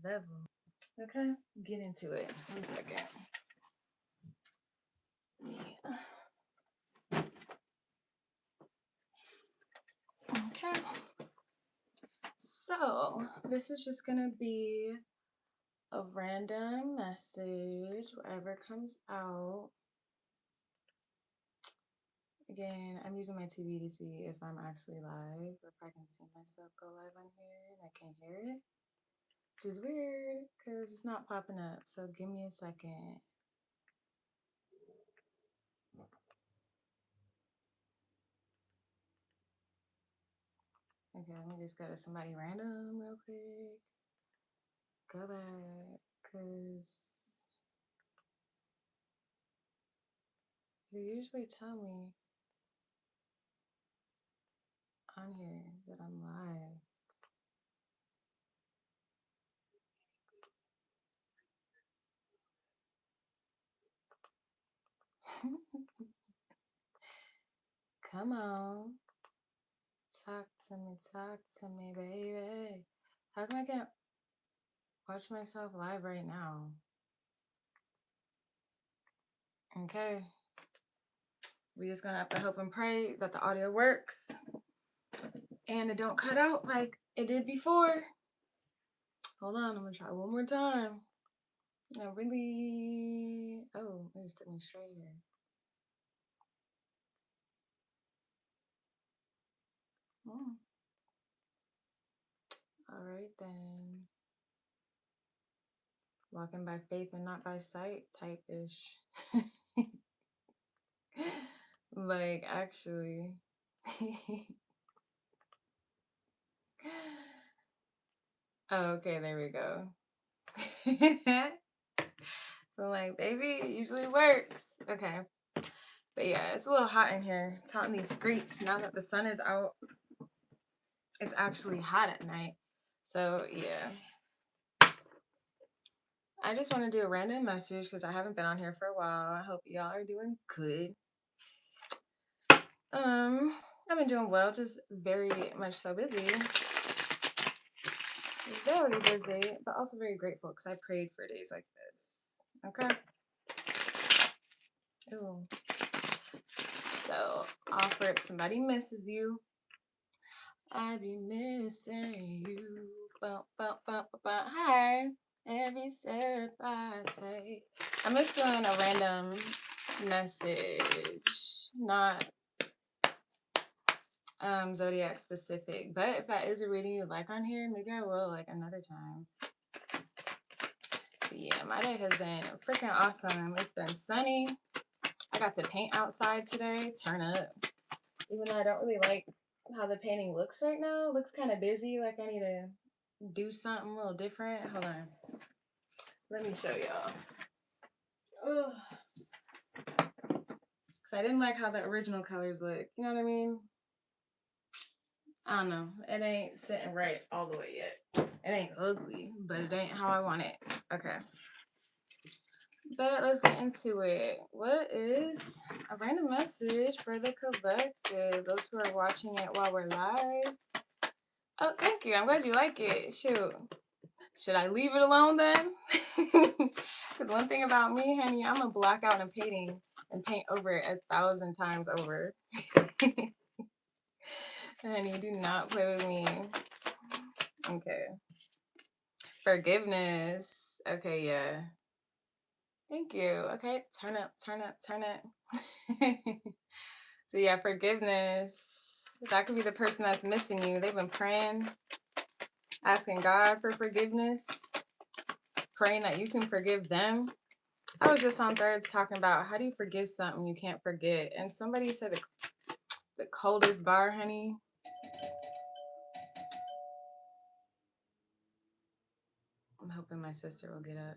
level. Okay, get into it. 1 second. Yeah. Okay. So this is just gonna be a random message, whatever comes out. Again, I'm using my TV to see if I'm actually live or if I can see myself go live on here and I can't hear it, which is weird because it's not popping up. So give me a second. Okay, let me just go to somebody random real quick. Go back, because they usually tell me on here that I'm live. Come on. Talk to me, baby. How come I can't watch myself live right now? Okay. We just gonna have to hope and pray that the audio works and it don't cut out like it did before. Hold on, I'm gonna try one more time. I really, oh, it just took me straight here. Oh. All right then. Walking by faith and not by sight type ish. Like, actually. Oh, okay, there we go. So, like, baby, it usually works. Okay. But yeah, it's a little hot in here. It's hot in these streets. Now that the sun is out, it's actually hot at night. So, yeah. I just want to do a random message because I haven't been on here for a while. I hope y'all are doing good. I've been doing well, just very much so busy. Very busy, but also very grateful because I prayed for days like this. Okay. Ooh. So, offer if somebody misses you. I be missing you. Hi. Every step I take. I'm just doing a random message, not zodiac specific. But if that is a reading you like on here, maybe I will like another time. But yeah, my day has been freaking awesome. It's been sunny. I got to paint outside today. Turn up. Even though I don't really like how the painting looks right now. It looks kind of busy. Like I need to do something a little different. Hold on. Let me show y'all. Because I didn't like how the original colors look. You know what I mean? I don't know. It ain't sitting right all the way yet. It ain't ugly, but it ain't how I want it. Okay. But let's get into it. What is a random message for the collective? Those who are watching it while we're live. Oh, thank you. I'm glad you like it. Shoot. Should I leave it alone then? Because one thing about me, honey, I'm a block out a painting and paint over it 1,000 times over. Honey, do not play with me. Okay. Forgiveness. Okay, yeah. Thank you. Okay, turn up. So yeah, forgiveness. That could be the person that's missing you. They've been praying, asking God for forgiveness, praying that you can forgive them. I was just on Threads talking about how do you forgive something you can't forget. And somebody said the coldest bar, honey. I'm hoping my sister will get up.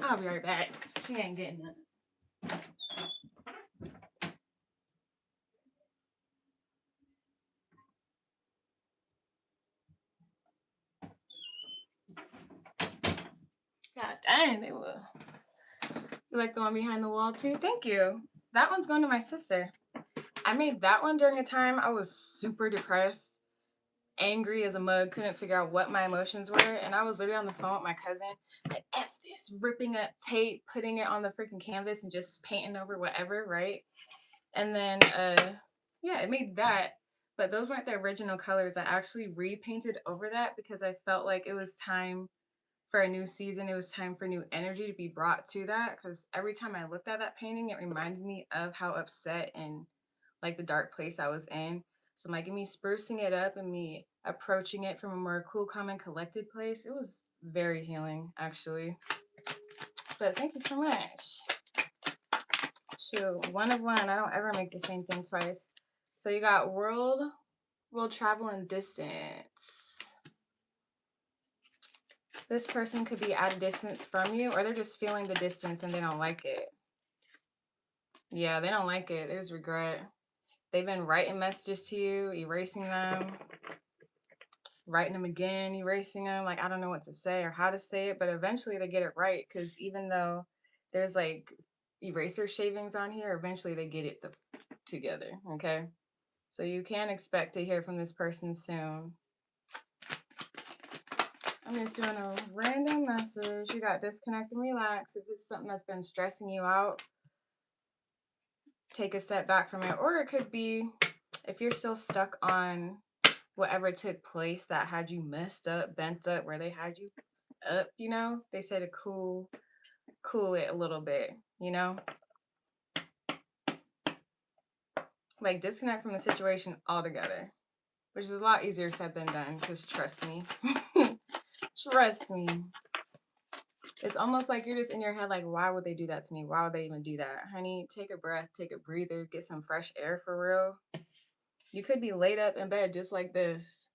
I'll be right back. She ain't getting up. God dang, they will. You like the one behind the wall too? Thank you. That one's going to my sister. I made that one during a time I was super depressed, angry as a mug, couldn't figure out what my emotions were. And I was literally on the phone with my cousin, like, F this, ripping up tape, putting it on the freaking canvas and just painting over whatever, right? And then, yeah, it made that. But those weren't the original colors. I actually repainted over that because I felt like it was time for a new season. It was time for new energy to be brought to that. Because every time I looked at that painting, it reminded me of how upset and like the dark place I was in. So like me sprucing it up and me approaching it from a more cool, calm, and collected place, it was very healing, actually. But thank you so much. Shoot, one of one. I don't ever make the same thing twice. So you got world travel and distance. This person could be at a distance from you, or they're just feeling the distance and they don't like it. Yeah, they don't like it. There's regret. They've been writing messages to you, erasing them, writing them again, erasing them. Like, I don't know what to say or how to say it, but eventually they get it right. Because even though there's like eraser shavings on here, eventually they get it together. Okay. So you can expect to hear from this person soon. I'm just doing a random message. You got disconnect and relax. If it's something that's been stressing you out, take a step back from it. Or it could be if you're still stuck on whatever took place that had you messed up, bent up, where they had you up, you know, they say to cool it a little bit, you know, like disconnect from the situation altogether, which is a lot easier said than done, because trust me. Trust me, it's almost like you're just in your head like, why would they do that to me? Why would they even do that? Honey, take a breath, take a breather, get some fresh air for real. You could be laid up in bed just like this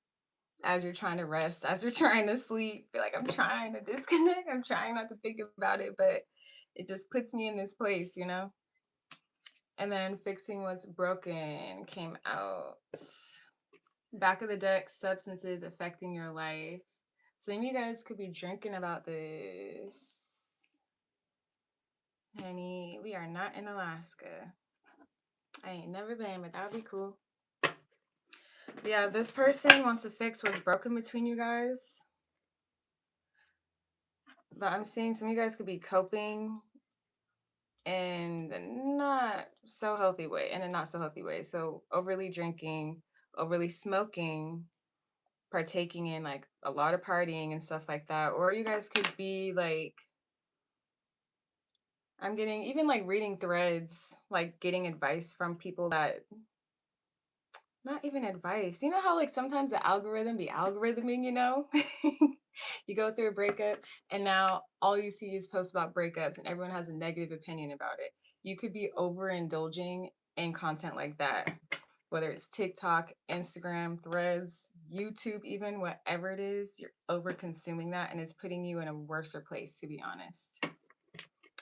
as you're trying to rest, as you're trying to sleep. Be like, I'm trying to disconnect, I'm trying not to think about it, but it just puts me in this place, you know. And then fixing what's broken came out. Back of the deck, substances affecting your life. Some of you guys could be drinking about this. Honey, we are not in Alaska. I ain't never been, but that would be cool. Yeah, this person wants to fix what's broken between you guys. But I'm seeing some of you guys could be coping in the not so healthy way, in a not so healthy way. So overly drinking, overly smoking, partaking in like a lot of partying and stuff like that. Or you guys could be like, I'm getting even like reading threads, like getting advice from people that, not even advice. You know how like sometimes the algorithm be algorithming, you know? You go through a breakup and now all you see is posts about breakups and everyone has a negative opinion about it. You could be overindulging in content like that, whether it's TikTok, Instagram, threads, YouTube, even whatever it is, you're over consuming that and it's putting you in a worser place, to be honest.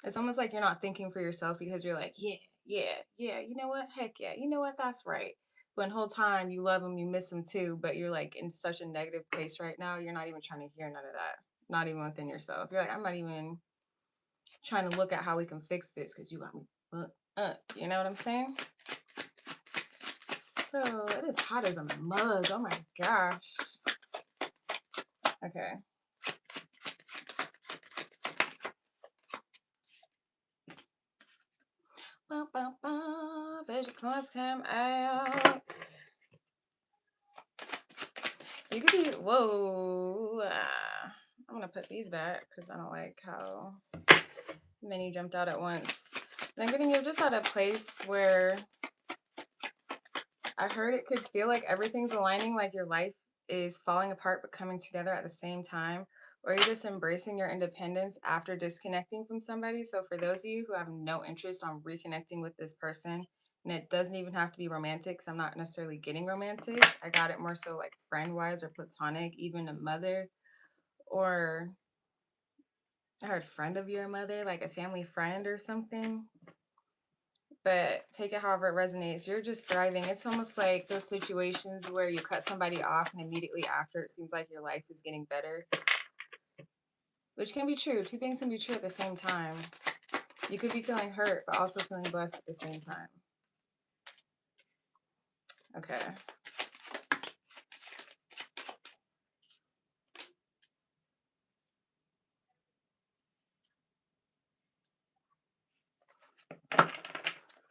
It's almost like you're not thinking for yourself because you're like, yeah, you know what? Heck yeah, you know what? That's right. When the whole time you love them, you miss them too, but you're like in such a negative place right now, you're not even trying to hear none of that. Not even within yourself. You're like, I'm not even trying to look at how we can fix this because you got me you know what I'm saying? So it is hot as a mug. Oh my gosh. Okay. Visual cards come out. You could be, whoa. I'm gonna put these back because I don't like how many jumped out at once. And I'm getting you just at a place where I heard it could feel like everything's aligning, like your life is falling apart but coming together at the same time, or you're just embracing your independence after disconnecting from somebody. So for those of you who have no interest on reconnecting with this person, and it doesn't even have to be romantic, because I'm not necessarily getting romantic. I got it more so like friend-wise or platonic, even a mother, or I heard friend of your mother, like a family friend or something. But take it however it resonates. You're just thriving. It's almost like those situations where you cut somebody off and immediately after it seems like your life is getting better, which can be true. Two things can be true at the same time. You could be feeling hurt, but also feeling blessed at the same time. Okay.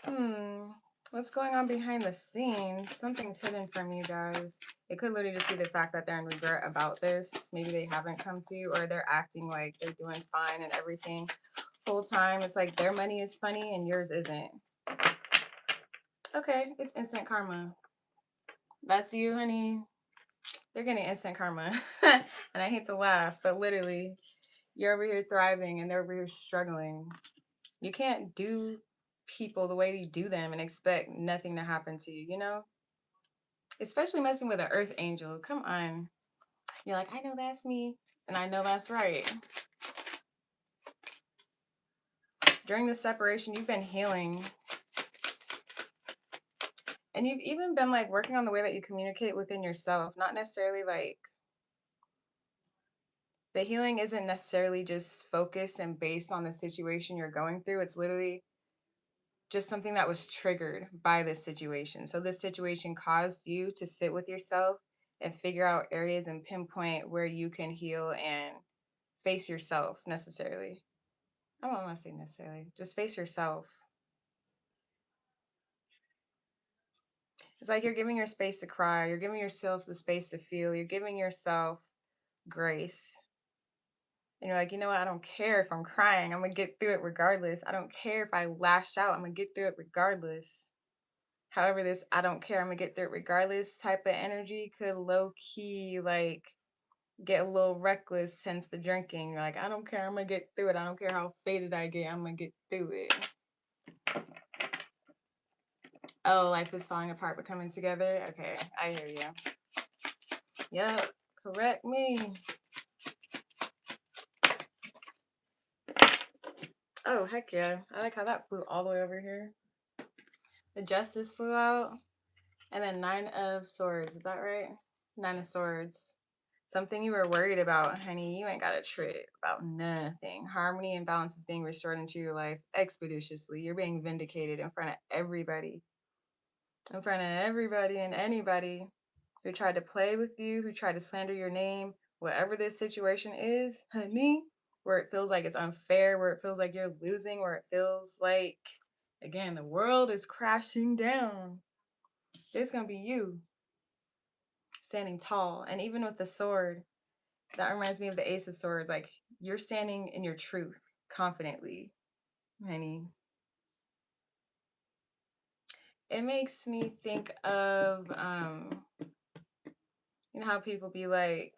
Hmm. What's going on behind the scenes? Something's hidden from you guys. It could literally just be the fact that they're in regret about this. Maybe they haven't come to you, or they're acting like they're doing fine and everything. Full time, it's like their money is funny and yours isn't. Okay, it's instant karma. That's you, honey. They're getting instant karma. And I hate to laugh, but literally, you're over here thriving and they're over here struggling. You can't do people the way you do them and expect nothing to happen to you, you know? Especially messing with an earth angel. Come on. You're like, I know that's me. And I know that's right. During the separation, you've been healing. And you've even been like working on the way that you communicate within yourself. Not necessarily like the healing isn't necessarily just focused and based on the situation you're going through. It's literally just something that was triggered by this situation. So this situation caused you to sit with yourself and figure out areas and pinpoint where you can heal and face yourself necessarily. I don't want to say necessarily. Just face yourself. It's like you're giving your space to cry. You're giving yourself the space to feel. You're giving yourself grace. And you're like, you know what? I don't care if I'm crying. I'm going to get through it regardless. I don't care if I lash out. I'm going to get through it regardless. However, this I don't care, I'm going to get through it regardless type of energy could low key like get a little reckless, hence the drinking. You're like, I don't care. I'm going to get through it. I don't care how faded I get. I'm going to get through it. Oh, life is falling apart but coming together. Okay, I hear you. Yep, correct me. Oh, heck yeah. I like how that flew all the way over here. The Justice flew out. And then Nine of Swords. Is that right? Nine of Swords. Something you were worried about, honey. You ain't got a trip about nothing. Harmony and balance is being restored into your life expeditiously. You're being vindicated in front of everybody. In front of everybody and anybody who tried to play with you, who tried to slander your name, whatever this situation is, honey, where it feels like it's unfair, where it feels like you're losing, where it feels like, again, the world is crashing down. It's going to be you standing tall. And even with the sword, that reminds me of the Ace of Swords. Like, you're standing in your truth confidently, honey. It makes me think of you know how people be like,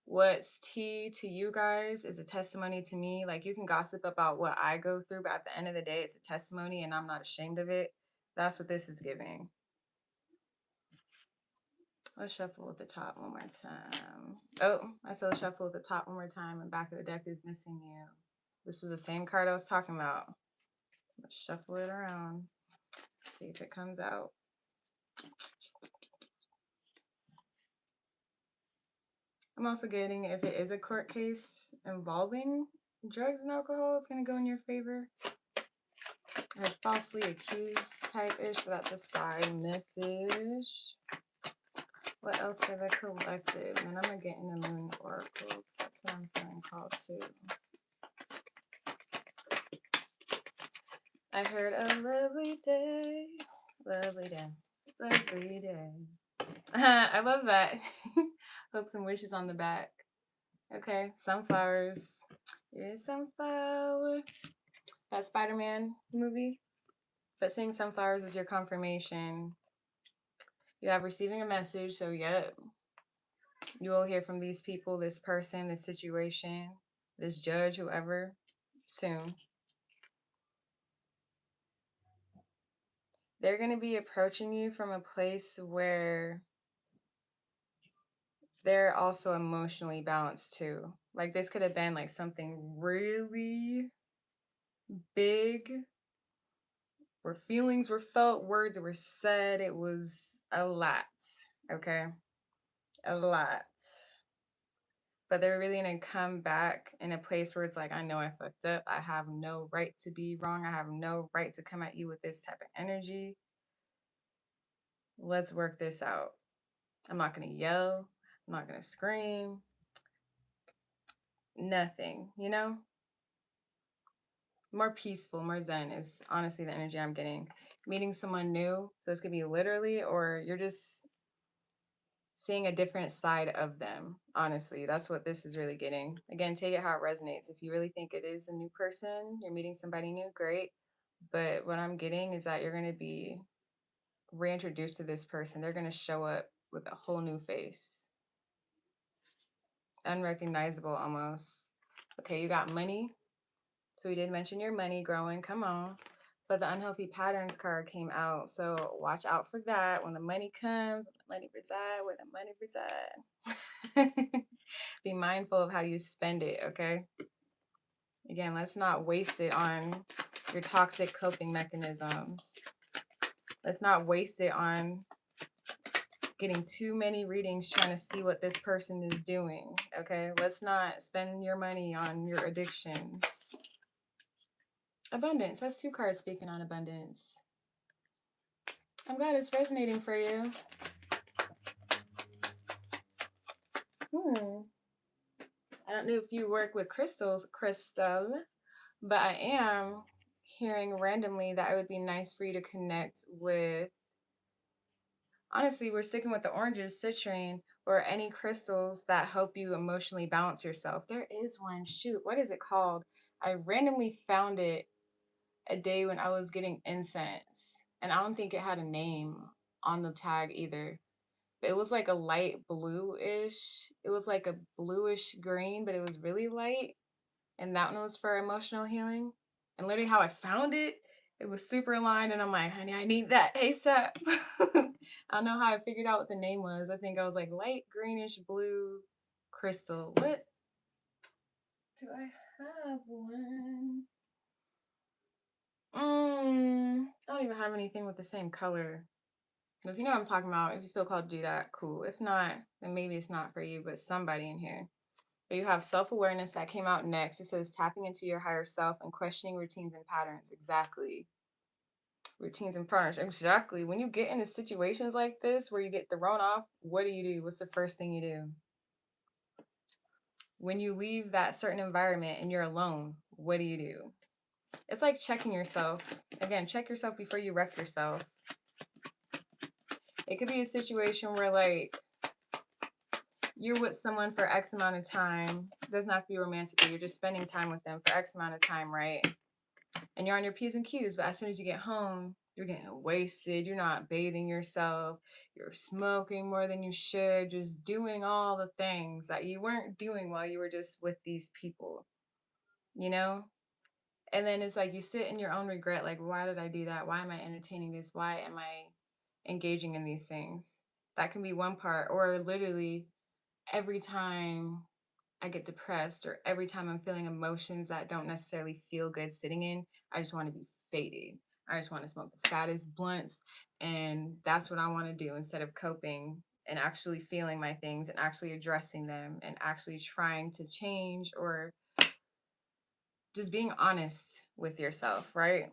what's tea to you guys is a testimony to me. Like, you can gossip about what I go through, but at the end of the day, it's a testimony and I'm not ashamed of it. That's what this is giving. Let's shuffle at the top one more time. Oh, I said let's shuffle at the top one more time, and back of the deck is missing you. This was the same card I was talking about. Let's shuffle it around. See if it comes out. I'm also getting if it is a court case involving drugs and alcohol, it's going to go in your favor. Or falsely accused type-ish, but that's a side message. What else for the collective? And I'm going to get in the Moon Oracle because that's what I'm feeling called to. I heard a lovely day, lovely day, lovely day. I love that. Hopes and wishes on the back. Okay, sunflowers. Here's sunflower. That Spider-Man movie. But seeing sunflowers is your confirmation. You have receiving a message, so yep. You will hear from these people, this person, this situation, this judge, whoever, soon. They're going to be approaching you from a place where they're also emotionally balanced too. Like, this could have been like something really big where feelings were felt, words were said. It was a lot, okay? A lot. But they're really gonna come back in a place where it's like, I know I fucked up. I have no right to be wrong. I have no right to come at you with this type of energy. Let's work this out. I'm not going to yell. I'm not going to scream. Nothing, you know? More peaceful, more zen is honestly the energy I'm getting. Meeting someone new. So this could be literally, or you're just seeing a different side of them. Honestly, that's what this is really getting. Again, take it how it resonates. If you really think it is a new person, you're meeting somebody new, great. But what I'm getting is that you're going to be reintroduced to this person. They're going to show up with a whole new face, unrecognizable almost. Okay, you got money. So we did mention your money growing. Come on. But the unhealthy patterns card came out. So watch out for that. When the money comes, when the money reside, where the money reside. Be mindful of how you spend it, okay? Again, let's not waste it on your toxic coping mechanisms. Let's not waste it on getting too many readings trying to see what this person is doing, okay? Let's not spend your money on your addictions. Abundance. That's two cards speaking on abundance. I'm glad it's resonating for you. I don't know if you work with crystals, Crystal, but I am hearing randomly that it would be nice for you to connect with. Honestly, we're sticking with the oranges, citrine, or any crystals that help you emotionally balance yourself. There is one. Shoot, what is it called? I randomly found it a day when I was getting incense, and I don't think it had a name on the tag either. But it was like a light bluish. It was like a bluish green, but it was really light. And that one was for emotional healing. And literally how I found it, it was super aligned, and I'm like, honey, I need that ASAP. I don't know how I figured out what the name was. I think I was like light greenish blue crystal. What do I have one? I don't even have anything with the same color. If you know what I'm talking about, if you feel called to do that, cool. If not, then maybe it's not for you, but somebody in here. But you have self-awareness that came out next. It says tapping into your higher self and questioning routines and patterns. Exactly. Routines and patterns. Exactly. When you get into situations like this where you get thrown off, what do? What's the first thing you do? When you leave that certain environment and you're alone, what do? It's like checking yourself. Again, check yourself before you wreck yourself. It could be a situation where like you're with someone for X amount of time. It doesn't have to be romantically. You're just spending time with them for X amount of time, right? And you're on your P's and Q's, but as soon as you get home, you're getting wasted. You're not bathing yourself. You're smoking more than you should, just doing all the things that you weren't doing while you were just with these people, you know? And then it's like you sit in your own regret, like, why did I do that? Why am I entertaining this? Why am I engaging in these things? That can be one part, or literally every time I get depressed or every time I'm feeling emotions that don't necessarily feel good sitting in, I just want to be faded. I just want to smoke the fattest blunts. And that's what I want to do instead of coping and actually feeling my things and actually addressing them and actually trying to change or just being honest with yourself, right?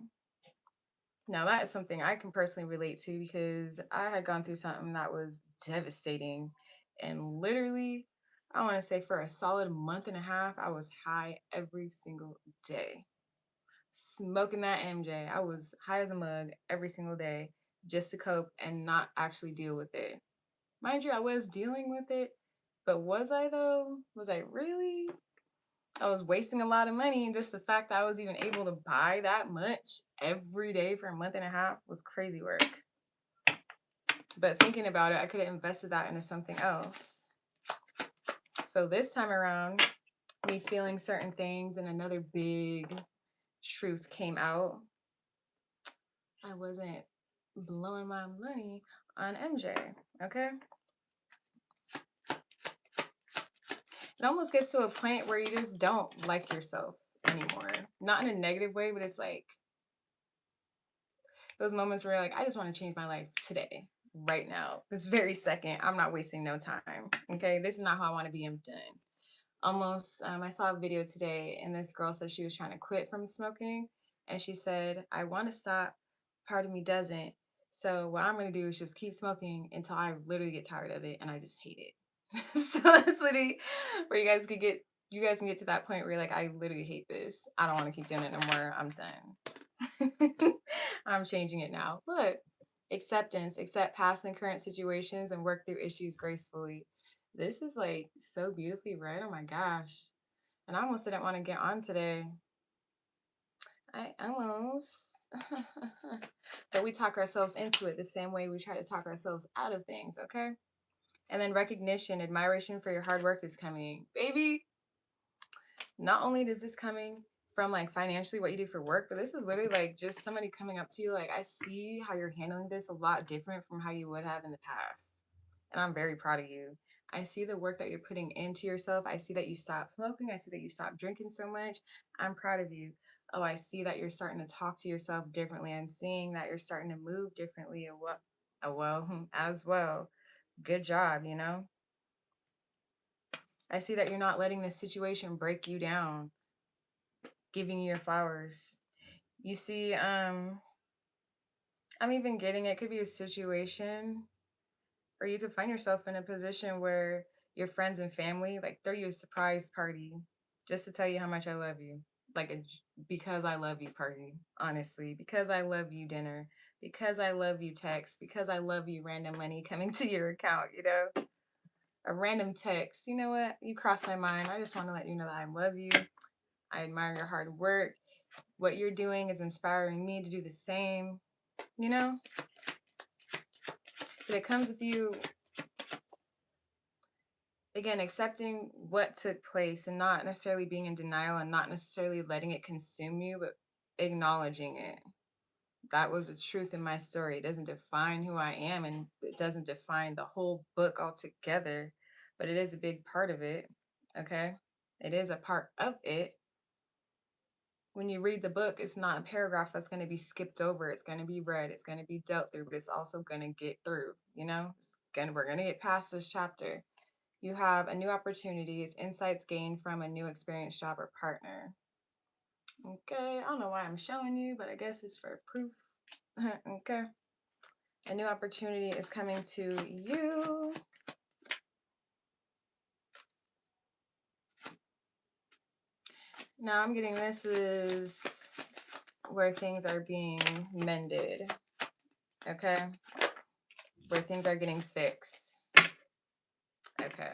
Now, that is something I can personally relate to because I had gone through something that was devastating. And literally, I want to say for a solid month and a half, I was high every single day. Smoking that MJ. I was high as a mug every single day just to cope and not actually deal with it. Mind you, I was dealing with it, but was I though? Was I really? I was wasting a lot of money. Just the fact that I was even able to buy that much every day for a month and a half was crazy work. But thinking about it, I could have invested that into something else. So this time around, me feeling certain things and another big truth came out. I wasn't blowing my money on MJ, okay? It almost gets to a point where you just don't like yourself anymore. Not in a negative way, but it's like those moments where you're like, I just want to change my life today, right now, this very second. I'm not wasting no time. Okay, this is not how I want to be. I'm done. Almost, I saw a video today, and this girl said she was trying to quit from smoking, and she said, "I want to stop. Part of me doesn't. So what I'm gonna do is just keep smoking until I literally get tired of it and I just hate it. So that's literally where you guys can get to that point where you're like, I literally hate this. I don't want to keep doing it no more. I'm done. I'm changing it now. Look, acceptance, accept past and current situations and work through issues gracefully. This is like so beautifully read. Oh my gosh. And I almost didn't want to get on today. I almost. But we talk ourselves into it the same way we try to talk ourselves out of things, okay? And then recognition, admiration for your hard work is coming. Baby, not only does this coming from like financially what you do for work, but this is literally like just somebody coming up to you like, I see how you're handling this a lot different from how you would have in the past. And I'm very proud of you. I see the work that you're putting into yourself. I see that you stopped smoking. I see that you stopped drinking so much. I'm proud of you. Oh, I see that you're starting to talk to yourself differently. I'm seeing that you're starting to move differently as well. Good job, you know? I see that you're not letting this situation break you down, giving you your flowers. You see, I'm even getting it could be a situation, or you could find yourself in a position where your friends and family like throw you a surprise party just to tell you how much I love you. Like a because I love you party, honestly. Because I love you dinner. Because I love you text. Because I love you random money coming to your account, you know? A random text. You know what? You crossed my mind. I just want to let you know that I love you. I admire your hard work. What you're doing is inspiring me to do the same, you know? But it comes with you, again, accepting what took place and not necessarily being in denial and not necessarily letting it consume you, but acknowledging it. That was the truth in my story. It doesn't define who I am and it doesn't define the whole book altogether, but it is a big part of it. Okay. It is a part of it. When you read the book, it's not a paragraph that's going to be skipped over. It's going to be read. It's going to be dealt through, but it's also going to get through. You know, we're going to get past this chapter. You have a new opportunity. It's insights gained from a new experience, job, or partner. Okay, I don't know why I'm showing you, but I guess it's for proof. Okay, a new opportunity is coming to you. Now I'm getting this is where things are being mended. Okay, where things are getting fixed. Okay.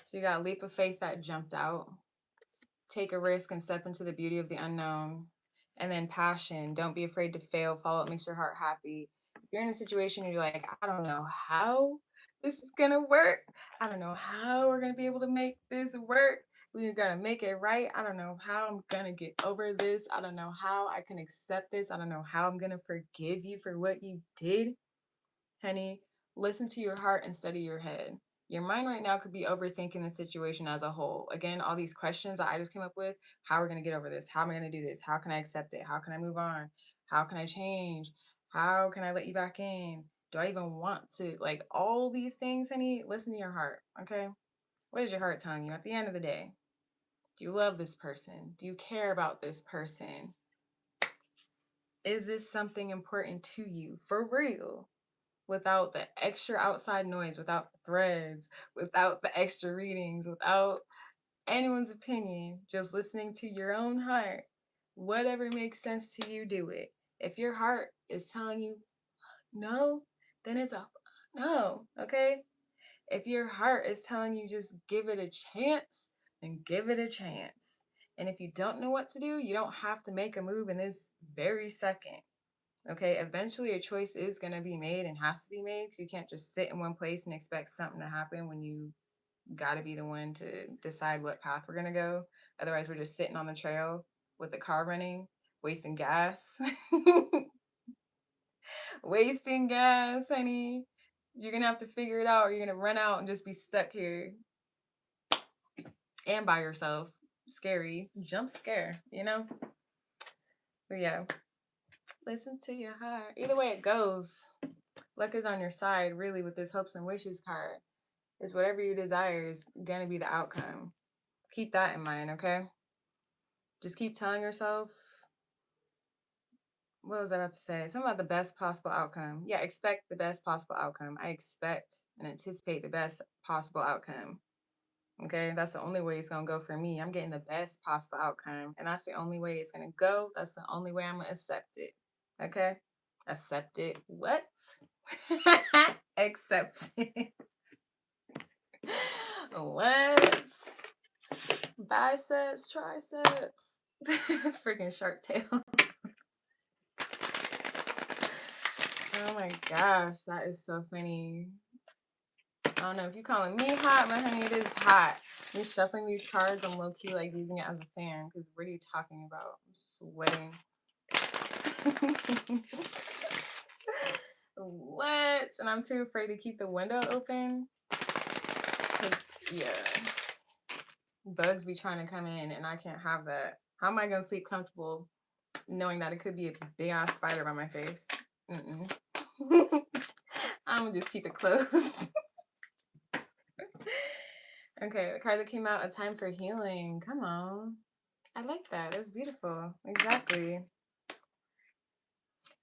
So you got a leap of faith that jumped out. Take a risk and step into the beauty of the unknown. And then passion. Don't be afraid to fail. Follow what makes your heart happy. If you're in a situation and you're like, I don't know how this is gonna work. I don't know how we're gonna be able to make this work. We're gonna make it right. I don't know how I'm gonna get over this. I don't know how I can accept this. I don't know how I'm gonna forgive you for what you did. Honey, listen to your heart and study your head. Your mind right now could be overthinking the situation as a whole. Again, all these questions that I just came up with, how are we going to get over this? How am I going to do this? How can I accept it? How can I move on? How can I change? How can I let you back in? Do I even want to? Like all these things, honey, listen to your heart, okay? What is your heart telling you at the end of the day? Do you love this person? Do you care about this person? Is this something important to you for real? Without the extra outside noise, without the threads, without the extra readings, without anyone's opinion, just listening to your own heart. Whatever makes sense to you, do it. If your heart is telling you no, then it's a no, okay? If your heart is telling you just give it a chance, then give it a chance. And if you don't know what to do, you don't have to make a move in this very second. Okay, eventually a choice is going to be made and has to be made. So you can't just sit in one place and expect something to happen when you got to be the one to decide what path we're going to go. Otherwise, we're just sitting on the trail with the car running, wasting gas. Wasting gas, honey. You're going to have to figure it out or you're going to run out and just be stuck here and by yourself. Scary. Jump scare, you know? But yeah, listen to your heart. Either way it goes, luck is on your side, really, with this hopes and wishes card. Is whatever you desire is going to be the outcome. Keep that in mind, okay? Just keep telling yourself what was I about to say? Something about the best possible outcome. Yeah, expect the best possible outcome. I expect and anticipate the best possible outcome. Okay, that's the only way it's gonna go for me. I'm getting the best possible outcome, and that's the only way it's gonna go. That's the only way I'm gonna accept it. Okay, accept it. What? Accept it. What? Biceps, triceps. Freaking Shark Tale. Oh my gosh, that is so funny. I don't know if you calling me hot, but honey, it is hot. Me shuffling these cards, I'm low key like using it as a fan. Because what are you talking about? I'm sweating. What? And I'm too afraid to keep the window open. 'Cause, yeah, bugs be trying to come in, and I can't have that. How am I gonna sleep comfortable knowing that it could be a big ass spider by my face? Mm-mm. I'm gonna just keep it closed. Okay, the card that came out, A Time for Healing. Come on. I like that. That's beautiful. Exactly. And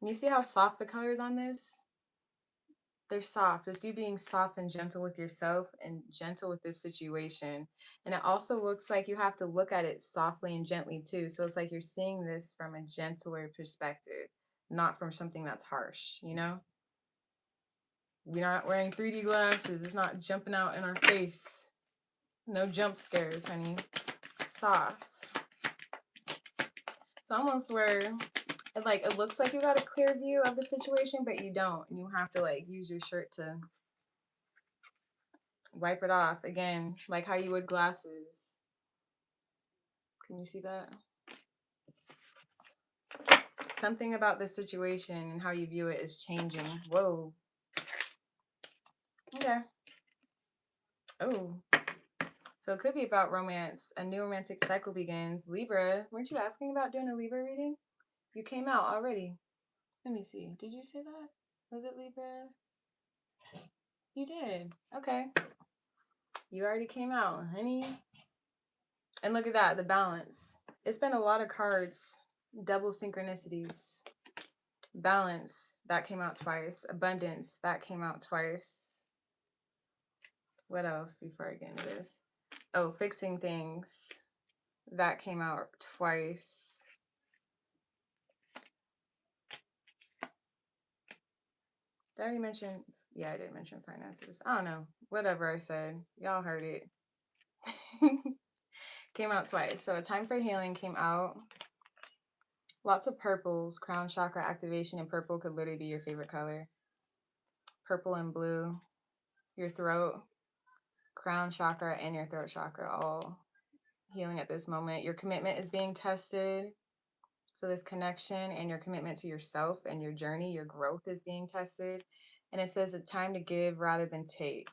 you see how soft the colors on this? They're soft. It's you being soft and gentle with yourself and gentle with this situation. And it also looks like you have to look at it softly and gently too. So it's like you're seeing this from a gentler perspective, not from something that's harsh, you know? We're not wearing 3D glasses. It's not jumping out in our face. No jump scares, honey. Soft. It's almost where it looks like you got a clear view of the situation, but you don't. You have to like use your shirt to wipe it off again, like how you would glasses. Can you see that? Something about this situation and how you view it is changing. Whoa. Okay. Oh. So it could be about romance. A new romantic cycle begins. Libra. Weren't you asking about doing a Libra reading? You came out already. Let me see. Did you say that? Was it Libra? You did. Okay. You already came out, honey. And look at that, the balance. It's been a lot of cards. Double synchronicities. Balance, that came out twice. Abundance, that came out twice. What else before I get into this? Oh, fixing things, that came out twice. Did I already mention? Yeah, I did mention finances. I don't know. Whatever I said. Y'all heard it. Came out twice. So A Time for Healing came out. Lots of purples. Crown chakra activation, and purple could literally be your favorite color. Purple and blue. Your throat, crown chakra, and your throat chakra all healing at this moment. Your commitment is being tested. So this connection and your commitment to yourself and your journey, your growth is being tested. And it says it's time to give rather than take.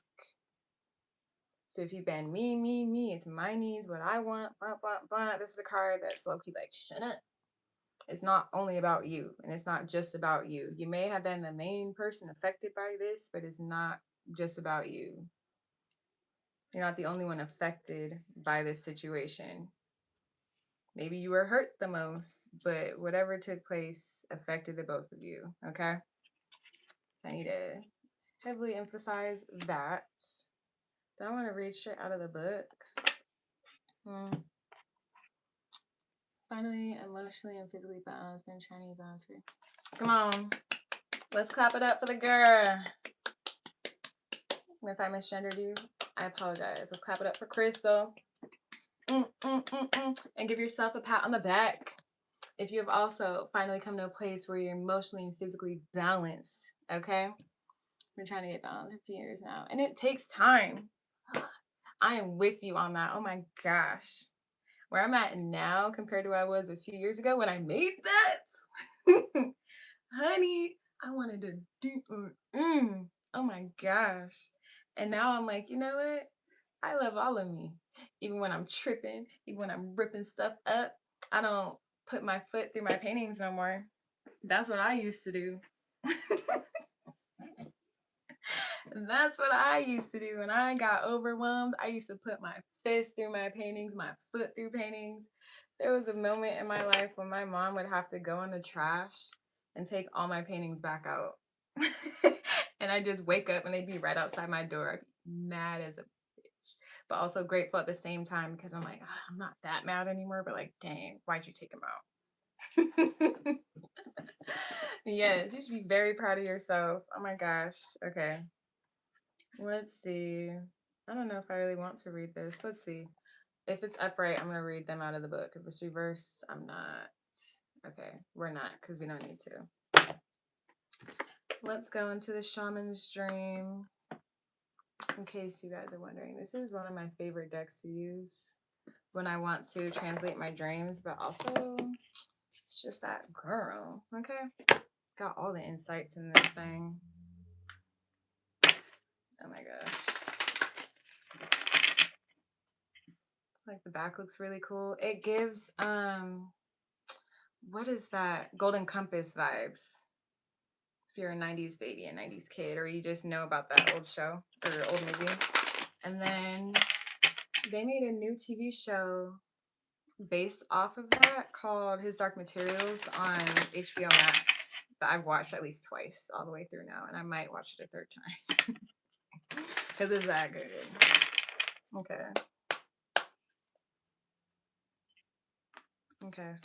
So if you've been me, it's my needs, what I want, blah, blah, blah. This is a card that's low-key like, shut up. It's not only about you, and it's not just about you. You may have been the main person affected by this, but it's not just about you. You're not the only one affected by this situation. Maybe you were hurt the most, but whatever took place affected the both of you, okay? So I need to heavily emphasize that. Do I want to read straight out of the book? Finally, emotionally and physically balanced, been trying to balance for you. Come on. Let's clap it up for the girl. If I misgendered you, I apologize. Let's clap it up for Crystal. And give yourself a pat on the back if you have also finally come to a place where you're emotionally and physically balanced. Okay, I've been trying to get balanced for a few years now, and it takes time. I am with you on that. Oh my gosh, where I'm at now compared to where I was a few years ago when I made that, honey, I wanted to do oh my gosh. And now I'm like, you know what, I love all of me. Even when I'm tripping, even when I'm ripping stuff up, I don't put my foot through my paintings no more. That's what I used to do. That's what I used to do when I got overwhelmed. I used to put my fist through my paintings, my foot through paintings. There was a moment in my life when my mom would have to go in the trash and take all my paintings back out. And I just wake up and they'd be right outside my door. I'd be mad as a bitch, but also grateful at the same time because I'm like, "Ah, I'm not that mad anymore, but like, dang, why'd you take them out?" Yes, you should be very proud of yourself. Oh my gosh. Okay. Let's see. I don't know if I really want to read this. Let's see. If it's upright, I'm going to read them out of the book. If it's reverse, I'm not. Okay, we're not because we don't need to. Let's go into the shaman's dream. In case you guys are wondering, this is one of my favorite decks to use when I want to translate my dreams, but also it's just that girl. Okay, it's got all the insights in this thing. Oh my gosh. Like the back looks really cool. It gives what is that? Golden Compass vibes. If you're a 90s baby, a 90s kid, or you just know about that old show or old movie. And then they made a new TV show based off of that called His Dark Materials on HBO Max that I've watched at least twice all the way through now, and I might watch it a third time because it's that good. Okay. Okay.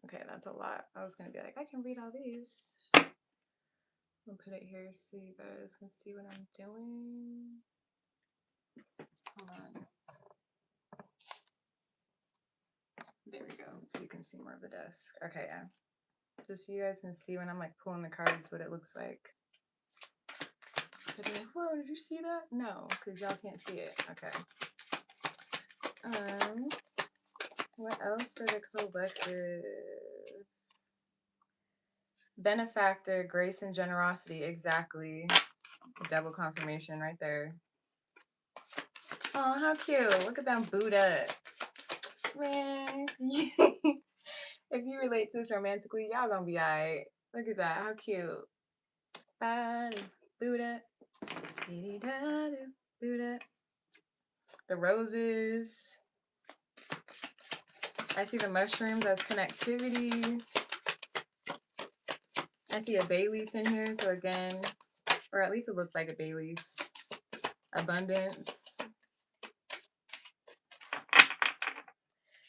Okay, that's a lot. I was gonna be like, I can read all these. I'll put it here so you guys can see what I'm doing. Hold on. There we go. So you can see more of the desk. Okay, yeah. Just so you guys can see when I'm like pulling the cards what it looks like. You'll be like, whoa, did you see that? No, because y'all can't see it. Okay. What else for the collective? Benefactor, grace and generosity. Exactly. Double confirmation right there. Oh, how cute. Look at that Buddha. Man. If you relate to this romantically, y'all gonna be alright. Look at that. How cute. Buddha. Buddha. The roses. I see the mushrooms as connectivity. I see a bay leaf in here. So again, or at least it looked like a bay leaf. Abundance.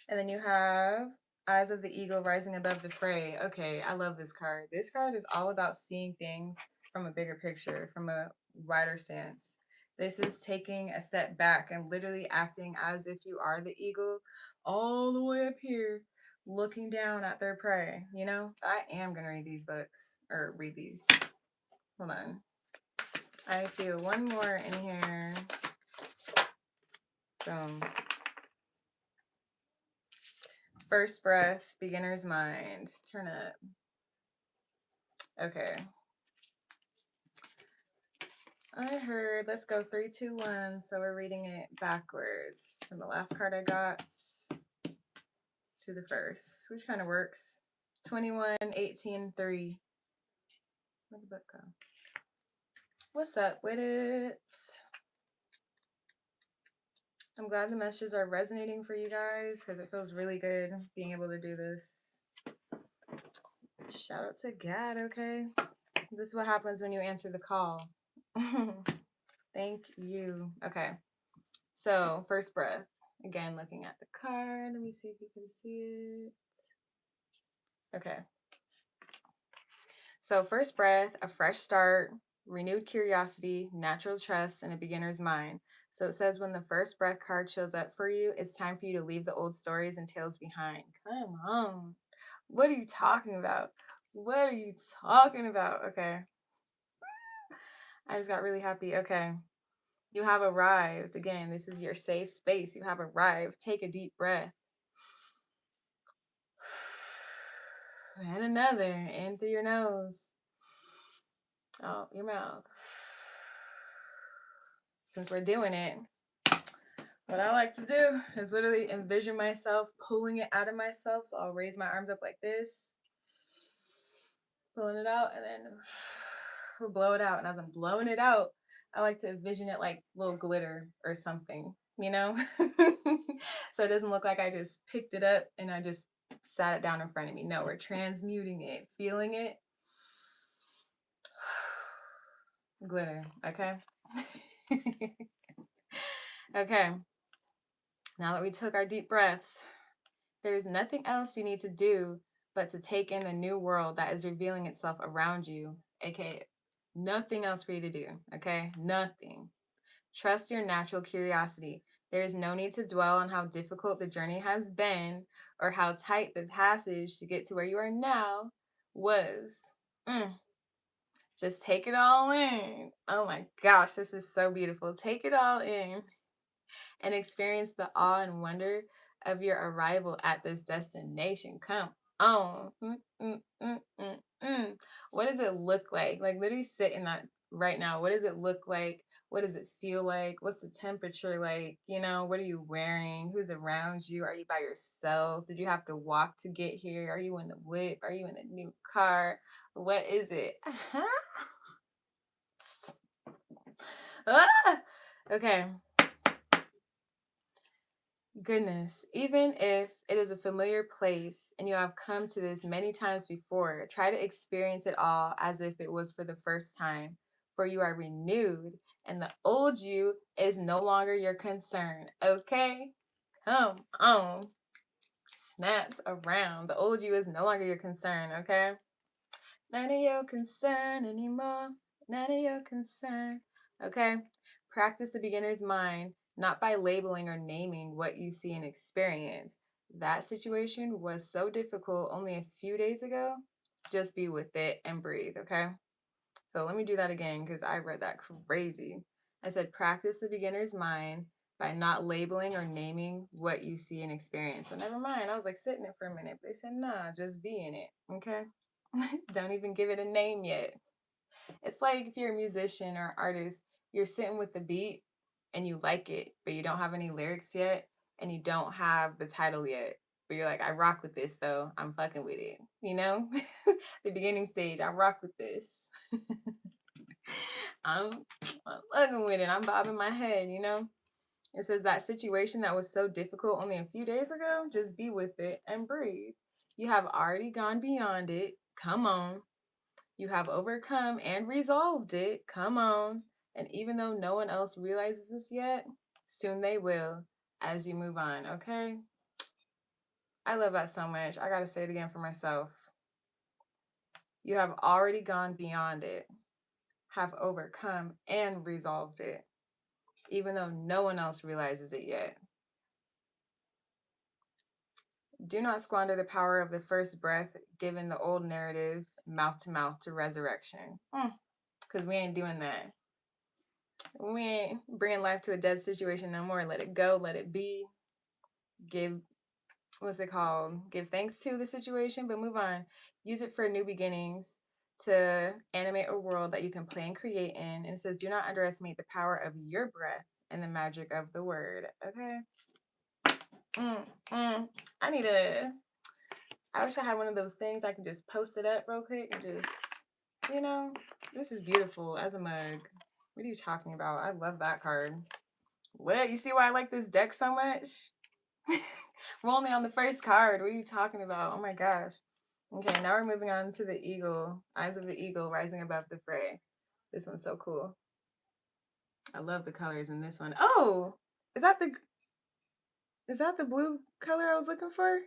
And then you have Eyes of the Eagle rising above the fray. Okay, I love this card. This card is all about seeing things from a bigger picture, from a wider stance. This is taking a step back and literally acting as if you are the eagle all the way up here, looking down at their prey. You know, I am going to read these books, or read these. Hold on. I feel one more in here. Boom. First breath, beginner's mind. Turn up. Okay. I heard, let's go 3, 2, 1. So we're reading it backwards from the last card I got to the first, which kind of works. 21, 18, 3. Where'd the book go? What's up with it? I'm glad the messages are resonating for you guys because it feels really good being able to do this. Shout out to God, okay? This is what happens when you answer the call. Thank you. Okay. So, first breath. Again, looking at the card. Let me see if you can see it. Okay. So, first breath, a fresh start, renewed curiosity, natural trust, and a beginner's mind. So, it says when the first breath card shows up for you, it's time for you to leave the old stories and tales behind. Come on. What are you talking about? What are you talking about? Okay. I just got really happy. Okay. You have arrived. Again, this is your safe space. You have arrived. Take a deep breath. And another. In through your nose. Out your mouth. Since we're doing it, what I like to do is literally envision myself pulling it out of myself. So I'll raise my arms up like this, pulling it out, and then we'll blow it out. And as I'm blowing it out, I like to envision it like little glitter or something. you know? So it doesn't look like I just picked it up and I just sat it down in front of me. No, we're transmuting it, feeling it. Glitter, okay? Okay, now that we took our deep breaths, there's nothing else you need to do but to take in the new world that is revealing itself around you, aka nothing else for you to do, okay? Nothing. Trust your natural curiosity. There is no need to dwell on how difficult the journey has been or how tight the passage to get to where you are now was. Mm, just take it all in. Oh my gosh, this is so beautiful. Take it all in and experience the awe and wonder of your arrival at this destination. Come on. What does it look like? Like, literally sit in that right now. What does it look like? What does it feel like? What's the temperature like? You know, what are you wearing? Who's around you? Are you by yourself? Did you have to walk to get here? Are you in the whip? Are you in a new car? What is it? Ah! Okay. Goodness, even if it is a familiar place and you have come to this many times before, try to experience it all as if it was for the first time. For you are renewed, and the old you is no longer your concern. Okay? Come on. Snaps around. The old you is no longer your concern. Okay? None of your concern anymore. None of your concern. Okay? Practice the beginner's mind, not by labeling or naming what you see and experience. That situation was so difficult only a few days ago. Just be with it and breathe, okay? So let me do that again because I read that crazy. I said, practice the beginner's mind by not labeling or naming what you see and experience. So never mind. I was like sitting there for a minute, but they said, nah, just be in it, okay? Don't even give it a name yet. It's like if you're a musician or artist, you're sitting with the beat and you like it, but you don't have any lyrics yet and you don't have the title yet. But you're like, I rock with this though. I'm fucking with it. You know? The beginning stage, I rock with this. I'm, I'm fucking with it. I'm bobbing my head, you know? It says that situation that was so difficult only a few days ago, just be with it and breathe. You have already gone beyond it. Come on. You have overcome and resolved it. Come on. And even though no one else realizes this yet, soon they will as you move on, okay? I love that so much. I got to say it again for myself. You have already gone beyond it, have overcome and resolved it, even though no one else realizes it yet. Do not squander the power of the first breath given the old narrative, mouth to mouth to resurrection. Because we ain't doing that. We ain't bringing life to a dead situation no more. Let it go, let it be. Give, what's it called? Give thanks to the situation, but move on. Use it for new beginnings to animate a world that you can play and create in. And it says, do not underestimate the power of your breath and the magic of the word. Okay. I need a, I wish I had one of those things I can just post it up real quick and just, you know, this is beautiful as a mug. What are you talking about? I love that card. What? You see why I like this deck so much? We're only on the first card. What are you talking about? Oh my gosh. Okay, now we're moving on to the eagle. Eyes of the eagle rising above the fray. This one's so cool. I love the colors in this one. Oh, is that the blue color I was looking for?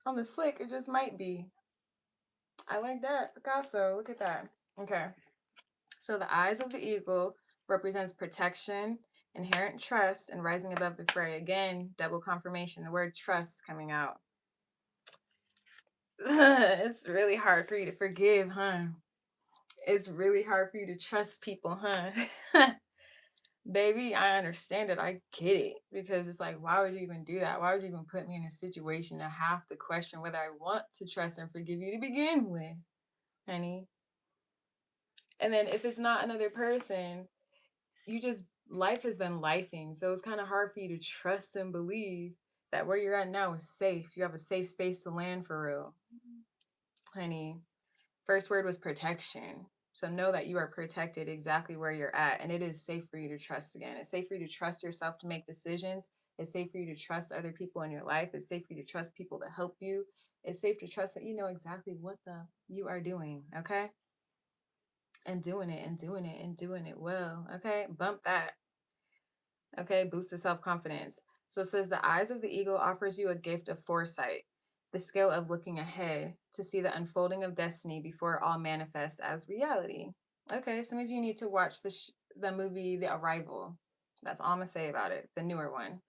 On the slick, it just might be. I like that. Picasso, look at that. Okay. So the eyes of the eagle represents protection, inherent trust, and rising above the fray. Again, double confirmation. The word trust coming out. It's really hard for you to forgive, huh? It's really hard for you to trust people, huh? Baby, I understand it. I get it. Because it's like, why would you even do that? Why would you even put me in a situation to have to question whether I want to trust and forgive you to begin with, honey? And then if it's not another person, you just, life has been lifing. So it's kind of hard for you to trust and believe that where you're at now is safe. You have a safe space to land for real, honey. First word was protection. So know that you are protected exactly where you're at, and it is safe for you to trust again. It's safe for you to trust yourself to make decisions. It's safe for you to trust other people in your life. It's safe for you to trust people to help you. It's safe to trust that you know exactly what the you are doing, okay? And doing it and doing it and doing it well, okay? Bump that. Okay, boost the self-confidence. So it says the eyes of the eagle offers you a gift of foresight, the skill of looking ahead to see the unfolding of destiny before it all manifests as reality. Okay, some of you need to watch the movie The Arrival. That's all I'm gonna say about it, the newer one.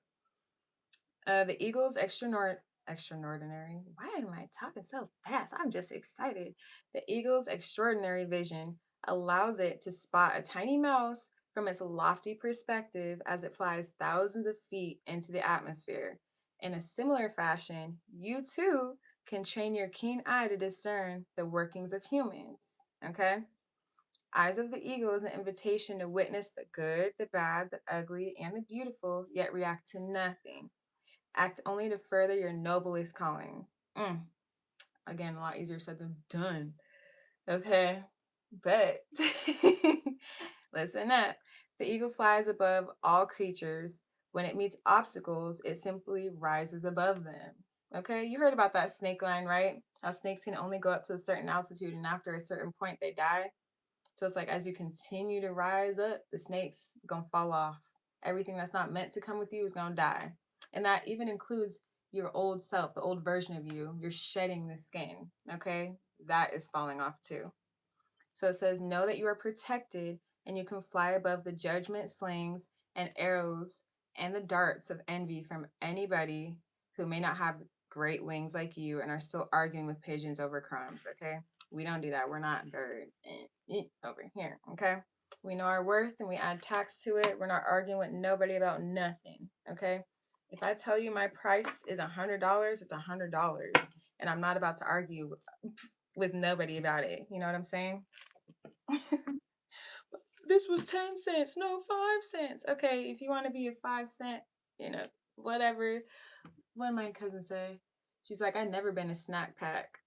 The eagle's extraordinary. Why am I talking so fast? I'm just excited. The eagle's extraordinary vision allows it to spot a tiny mouse from its lofty perspective as it flies thousands of feet into the atmosphere. In a similar fashion, you too can train your keen eye to discern the workings of humans. Okay? Eyes of the Eagle is an invitation to witness the good, the bad, the ugly, and the beautiful, yet react to nothing. Act only to further your noblest calling. Mm. Again, a lot easier said than done. Okay. But listen up. The eagle flies above all creatures. When it meets obstacles, it simply rises above them. Okay. You heard about that snake line, right? How snakes can only go up to a certain altitude, and after a certain point, they die. So it's like as you continue to rise up, the snake's gonna fall off. Everything that's not meant to come with you is gonna die. And that even includes your old self, the old version of you. You're shedding the skin. Okay? That is falling off too. So it says, know that you are protected and you can fly above the judgment slings and arrows and the darts of envy from anybody who may not have great wings like you and are still arguing with pigeons over crumbs. Okay. We don't do that. We're not bird over here. Okay. We know our worth and we add tax to it. We're not arguing with nobody about nothing. Okay. If I tell you my price is $100, it's $100. And I'm not about to argue with nobody about it. You know what I'm saying? This was 10 cents, no 5 cents. Okay, if you want to be a 5 cent, you know, whatever. What did my cousin say? She's like, I never been a snack pack.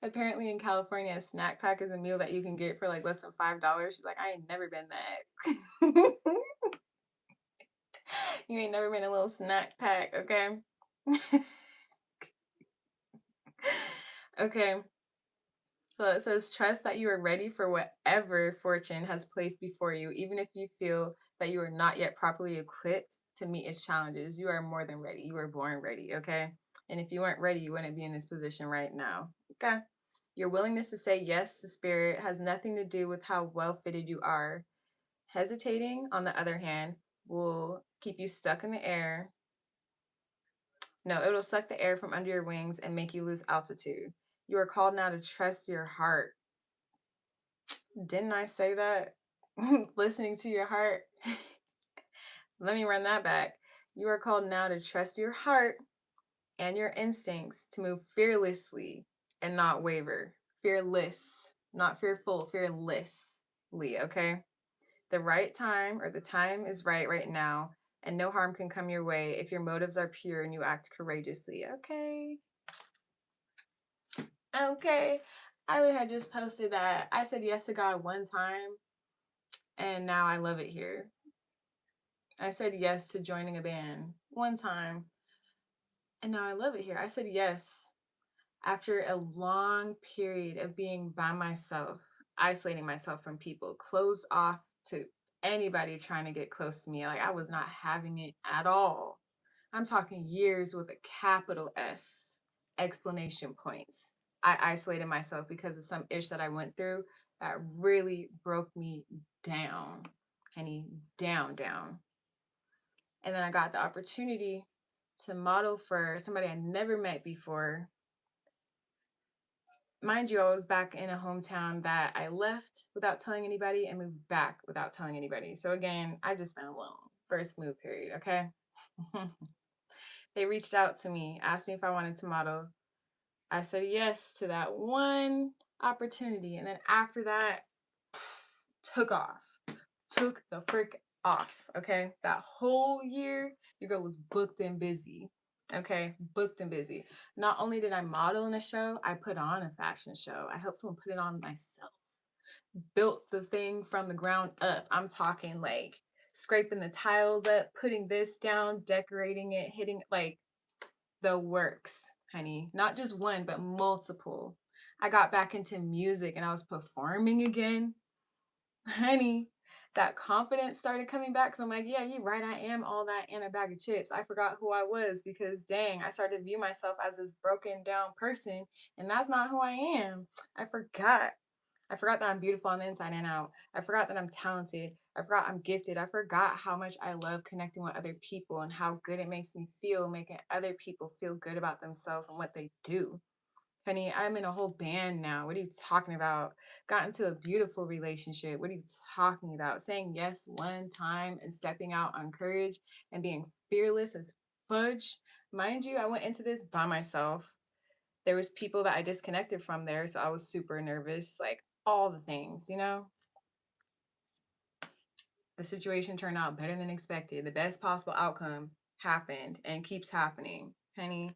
Apparently in California, a snack pack is a meal that you can get for like less than $5. She's like, I ain't never been that. You ain't never been a little snack pack, okay? Okay. So it says, trust that you are ready for whatever fortune has placed before you, even if you feel that you are not yet properly equipped to meet its challenges. You are more than ready. You were born ready, okay? And if you weren't ready, you wouldn't be in this position right now, okay? Your willingness to say yes to spirit has nothing to do with how well fitted you are. Hesitating, on the other hand, will keep you stuck in the air. No, it'll suck the air from under your wings and make you lose altitude. You are called now to trust your heart. Didn't I say that? Listening to your heart. Let me run that back. You are called now to trust your heart and your instincts to move fearlessly and not waver. Fearless, not fearful, fearlessly, okay? The right time or the time is right now, and no harm can come your way if your motives are pure and you act courageously, okay? Okay. I had just posted that I said yes to God one time, and now I love it here. I said yes to joining a band one time, and now I love it here. I said yes after a long period of being by myself, isolating myself from people, closed off to anybody trying to get close to me. Like I was not having it at all. I'm talking years with a capital S, explanation points. I isolated myself because of some ish that I went through that really broke me down, honey, down. And then I got the opportunity to model for somebody I never met before. Mind you, I was back in a hometown that I left without telling anybody and moved back without telling anybody. So again, I just been alone. First move period, okay? They reached out to me, asked me if I wanted to model. I said yes to that one opportunity. And then after that, took off. Took the frick off, okay? That whole year, your girl was booked and busy. Okay, booked and busy. Not only did I model in a show, I put on a fashion show. I helped someone put it on myself. Built the thing from the ground up. I'm talking like scraping the tiles up, putting this down, decorating it, hitting like the works, honey. Not just one, but multiple. I got back into music and I was performing again. Honey, that confidence started coming back. So I'm like, yeah, you're right. I am all that and a bag of chips. I forgot who I was because dang, I started to view myself as this broken down person. And that's not who I am. I forgot. I forgot that I'm beautiful on the inside and out. I forgot that I'm talented. I forgot I'm gifted. I forgot how much I love connecting with other people and how good it makes me feel making other people feel good about themselves and what they do. Honey, I'm in a whole band now. What are you talking about? Got into a beautiful relationship. What are you talking about? Saying yes one time and stepping out on courage and being fearless as fudge. Mind you, I went into this by myself. There was people that I disconnected from there, so I was super nervous, like all the things, you know? The situation turned out better than expected. The best possible outcome happened and keeps happening. Honey,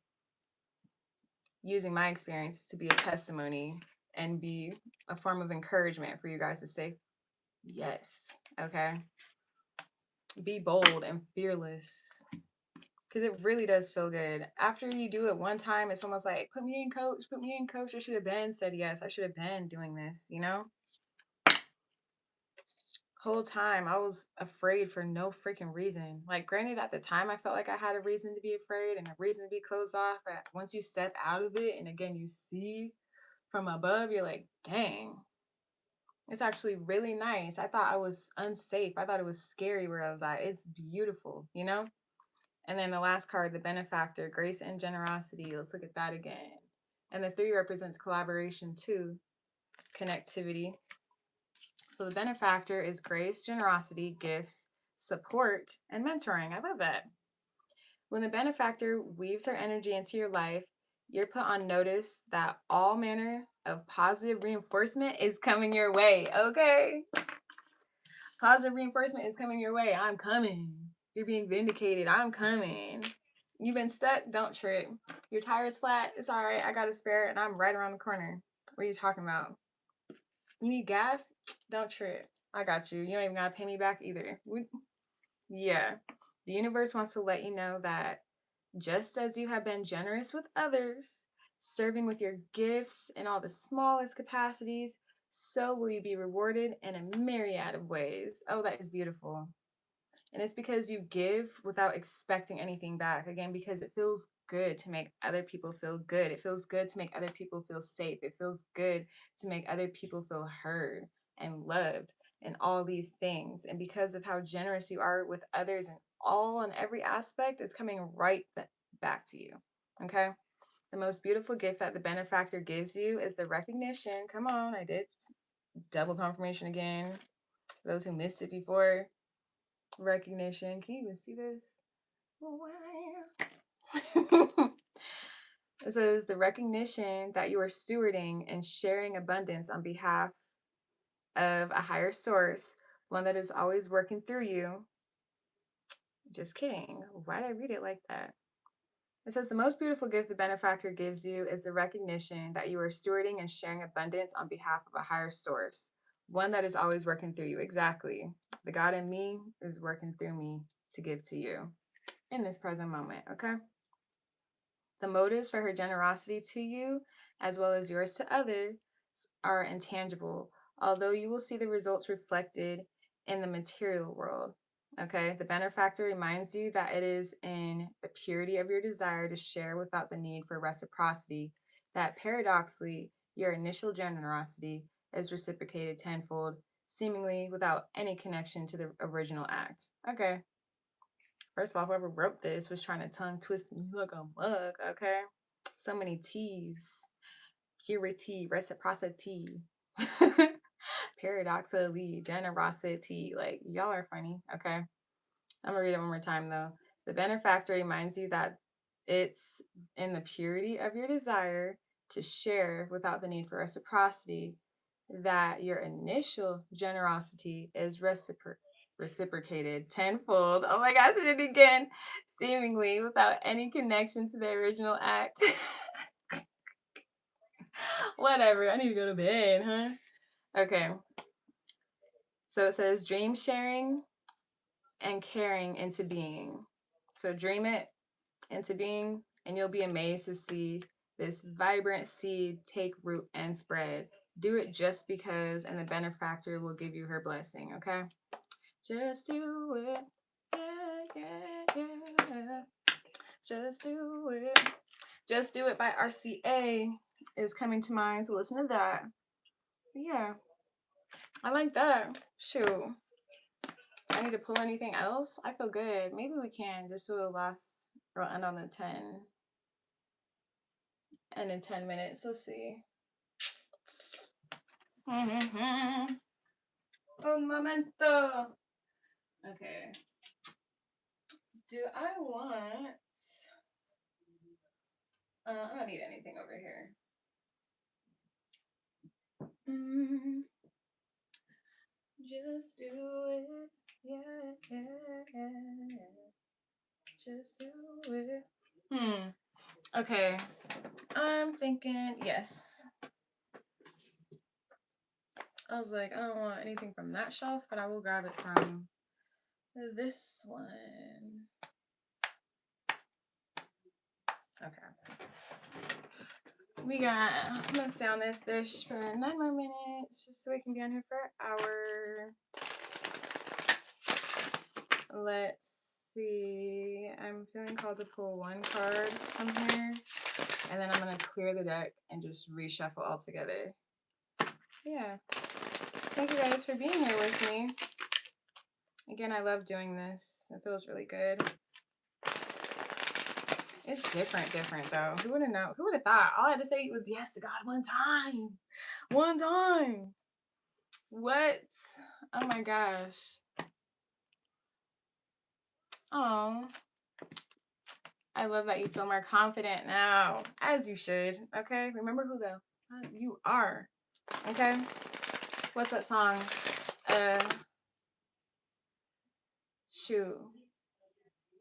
using my experience to be a testimony and be a form of encouragement for you guys to say yes. Okay. Be bold and fearless. Because it really does feel good. After you do it one time, it's almost like, put me in, coach, put me in, coach. I should have been said yes. I should have been doing this, you know? Whole time I was afraid for no freaking reason. Like, granted, at the time I felt like I had a reason to be afraid and a reason to be closed off. But once you step out of it and again you see from above, you're like, dang, it's actually really nice. I thought I was unsafe. I thought it was scary where I was at. It's beautiful, you know? And then the last card, the benefactor, grace and generosity. Let's look at that again. And the 3 represents collaboration too, connectivity. So the benefactor is grace, generosity, gifts, support, and mentoring. I love that. When the benefactor weaves their energy into your life, you're put on notice that all manner of positive reinforcement is coming your way. Okay? Positive reinforcement is coming your way. I'm coming. You're being vindicated. I'm coming. You've been stuck? Don't trip. Your tire's flat? It's all right. I got a spare and I'm right around the corner. What are you talking about? You need gas? Don't trip. I got you. You don't even gotta pay me back either. Yeah. The universe wants to let you know that just as you have been generous with others, serving with your gifts in all the smallest capacities, so will you be rewarded in a myriad of ways. Oh, that is beautiful. And it's because you give without expecting anything back. Again, because it feels good to make other people feel good. It feels good to make other people feel safe. It feels good to make other people feel heard and loved and all these things. And because of how generous you are with others and all and every aspect, is coming right back to you. Okay? The most beautiful gift that the benefactor gives you is the recognition. Come on, I did double confirmation again. For those who missed it before, recognition. Can you even see this? It says the recognition that you are stewarding and sharing abundance on behalf of a higher source, one that is always working through you. Just kidding. Why did I read it like that? It says the most beautiful gift the benefactor gives you is the recognition that you are stewarding and sharing abundance on behalf of a higher source, one that is always working through you. Exactly. The God in me is working through me to give to you in this present moment, okay? The motives for her generosity to you, as well as yours to others, are intangible, although you will see the results reflected in the material world. Okay, the benefactor reminds you that it is in the purity of your desire to share without the need for reciprocity that paradoxically your initial generosity is reciprocated tenfold, seemingly without any connection to the original act. Okay, first of all, whoever wrote this was trying to tongue twist me like a mug, okay? So many T's. Purity, reciprocity, paradoxically, generosity. Like, y'all are funny, okay? I'm gonna read it one more time though. The benefactor reminds you that it's in the purity of your desire to share without the need for reciprocity that your initial generosity is reciprocated tenfold. Oh my gosh, I did it again. Seemingly without any connection to the original act. Whatever. I need to go to bed, huh? Okay. So it says dream sharing and caring into being. So dream it into being, and you'll be amazed to see this vibrant seed take root and spread. Do it just because, and the benefactor will give you her blessing, okay? Just do it. Yeah, yeah, yeah. Just do it. Just Do It by RCA is coming to mind, so listen to that. Yeah, I like that. Shoot. Do I need to pull anything else? I feel good. Maybe we can just do a last or end on the 10. And in 10 minutes. Let's see. Un momento. Okay. Do I want... I don't need anything over here. Just do it. Yeah, yeah, yeah. Just do it. Okay. I'm thinking, yes. I was like, I don't want anything from that shelf, but I will grab it from this one. Okay. I'm gonna stay on this bitch for 9 more minutes just so we can be on here for an hour. Let's see. I'm feeling called to pull one card from here, and then I'm gonna clear the deck and just reshuffle all together. Yeah. Thank you guys for being here with me. Again, I love doing this. It feels really good. It's different though. Who would have known? Who would have thought? All I had to say was yes to God one time. One time. What? Oh my gosh. Oh. I love that you feel more confident now. As you should. Okay? Remember who the you are. Okay? What's that song? Shoot.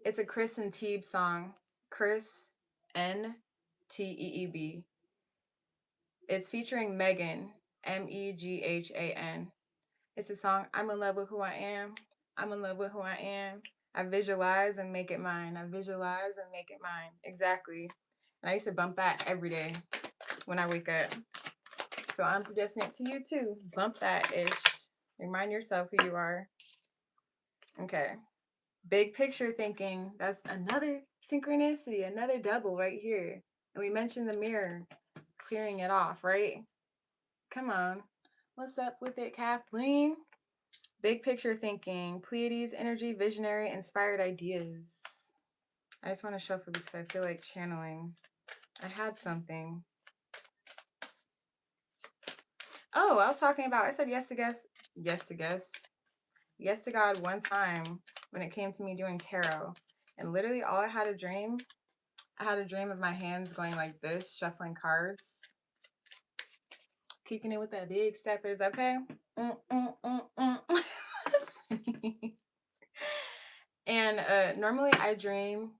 It's a Chris and Teeb song. Chris N-T-E-E-B. It's featuring Megan, Meghan. It's a song, I'm in love with who I am. I'm in love with who I am. I visualize and make it mine. I visualize and make it mine. Exactly. And I used to bump that every day when I wake up. So I'm suggesting it to you too. Bump that-ish. Remind yourself who you are. Okay. Big picture thinking. That's another synchronicity, another double right here. And we mentioned the mirror, clearing it off, right? Come on. What's up with it, Kathleen? Big picture thinking, Pleiades, energy, visionary, inspired ideas. I just want to shuffle because I feel like channeling. I had something. Oh, I was talking about, I said yes to God one time when it came to me doing tarot. And literally all I had a dream of my hands going like this, shuffling cards. Kicking it with that big steppers, okay? That's funny. And normally I dream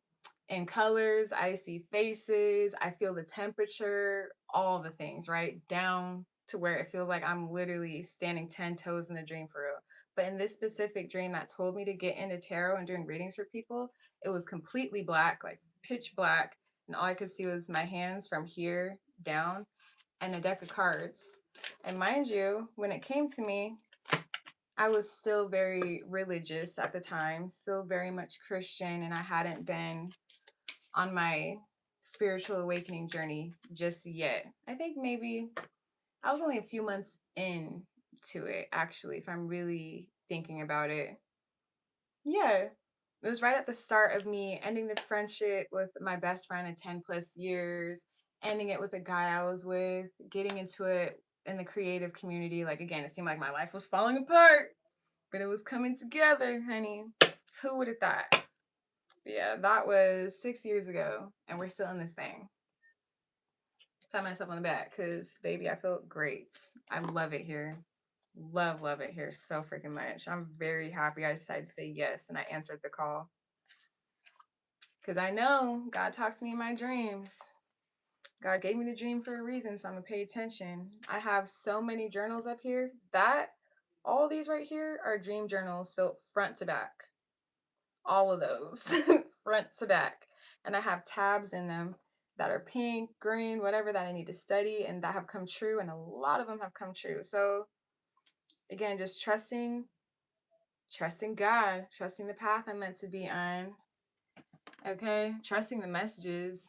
in colors, I see faces, I feel the temperature, all the things, right? Down to where it feels like I'm literally standing 10 toes in the dream for real. But in this specific dream that told me to get into tarot and doing readings for people, it was completely black, like pitch black. And all I could see was my hands from here down and a deck of cards. And mind you, when it came to me, I was still very religious at the time, still very much Christian, and I hadn't been on my spiritual awakening journey just yet. I think maybe I was only a few months into it, actually, if I'm really thinking about it. Yeah, it was right at the start of me ending the friendship with my best friend of 10 plus years, ending it with a guy I was with, getting into it in the creative community. Like, again, it seemed like my life was falling apart, but it was coming together, honey. Who would have thought? But yeah, that was 6 years ago, and we're still in this thing. Pat myself on the back because, baby, I feel great. I love it here. Love it here so freaking much. I'm very happy I decided to say yes and I answered the call. Because I know God talks to me in my dreams. God gave me the dream for a reason, so I'm gonna pay attention. I have so many journals up here that all these right here are dream journals filled front to back. All of those, front to back. And I have tabs in them that are pink, green, whatever that I need to study and that have come true. And a lot of them have come true. So again, just trusting God, trusting the path I'm meant to be on. Okay, trusting the messages.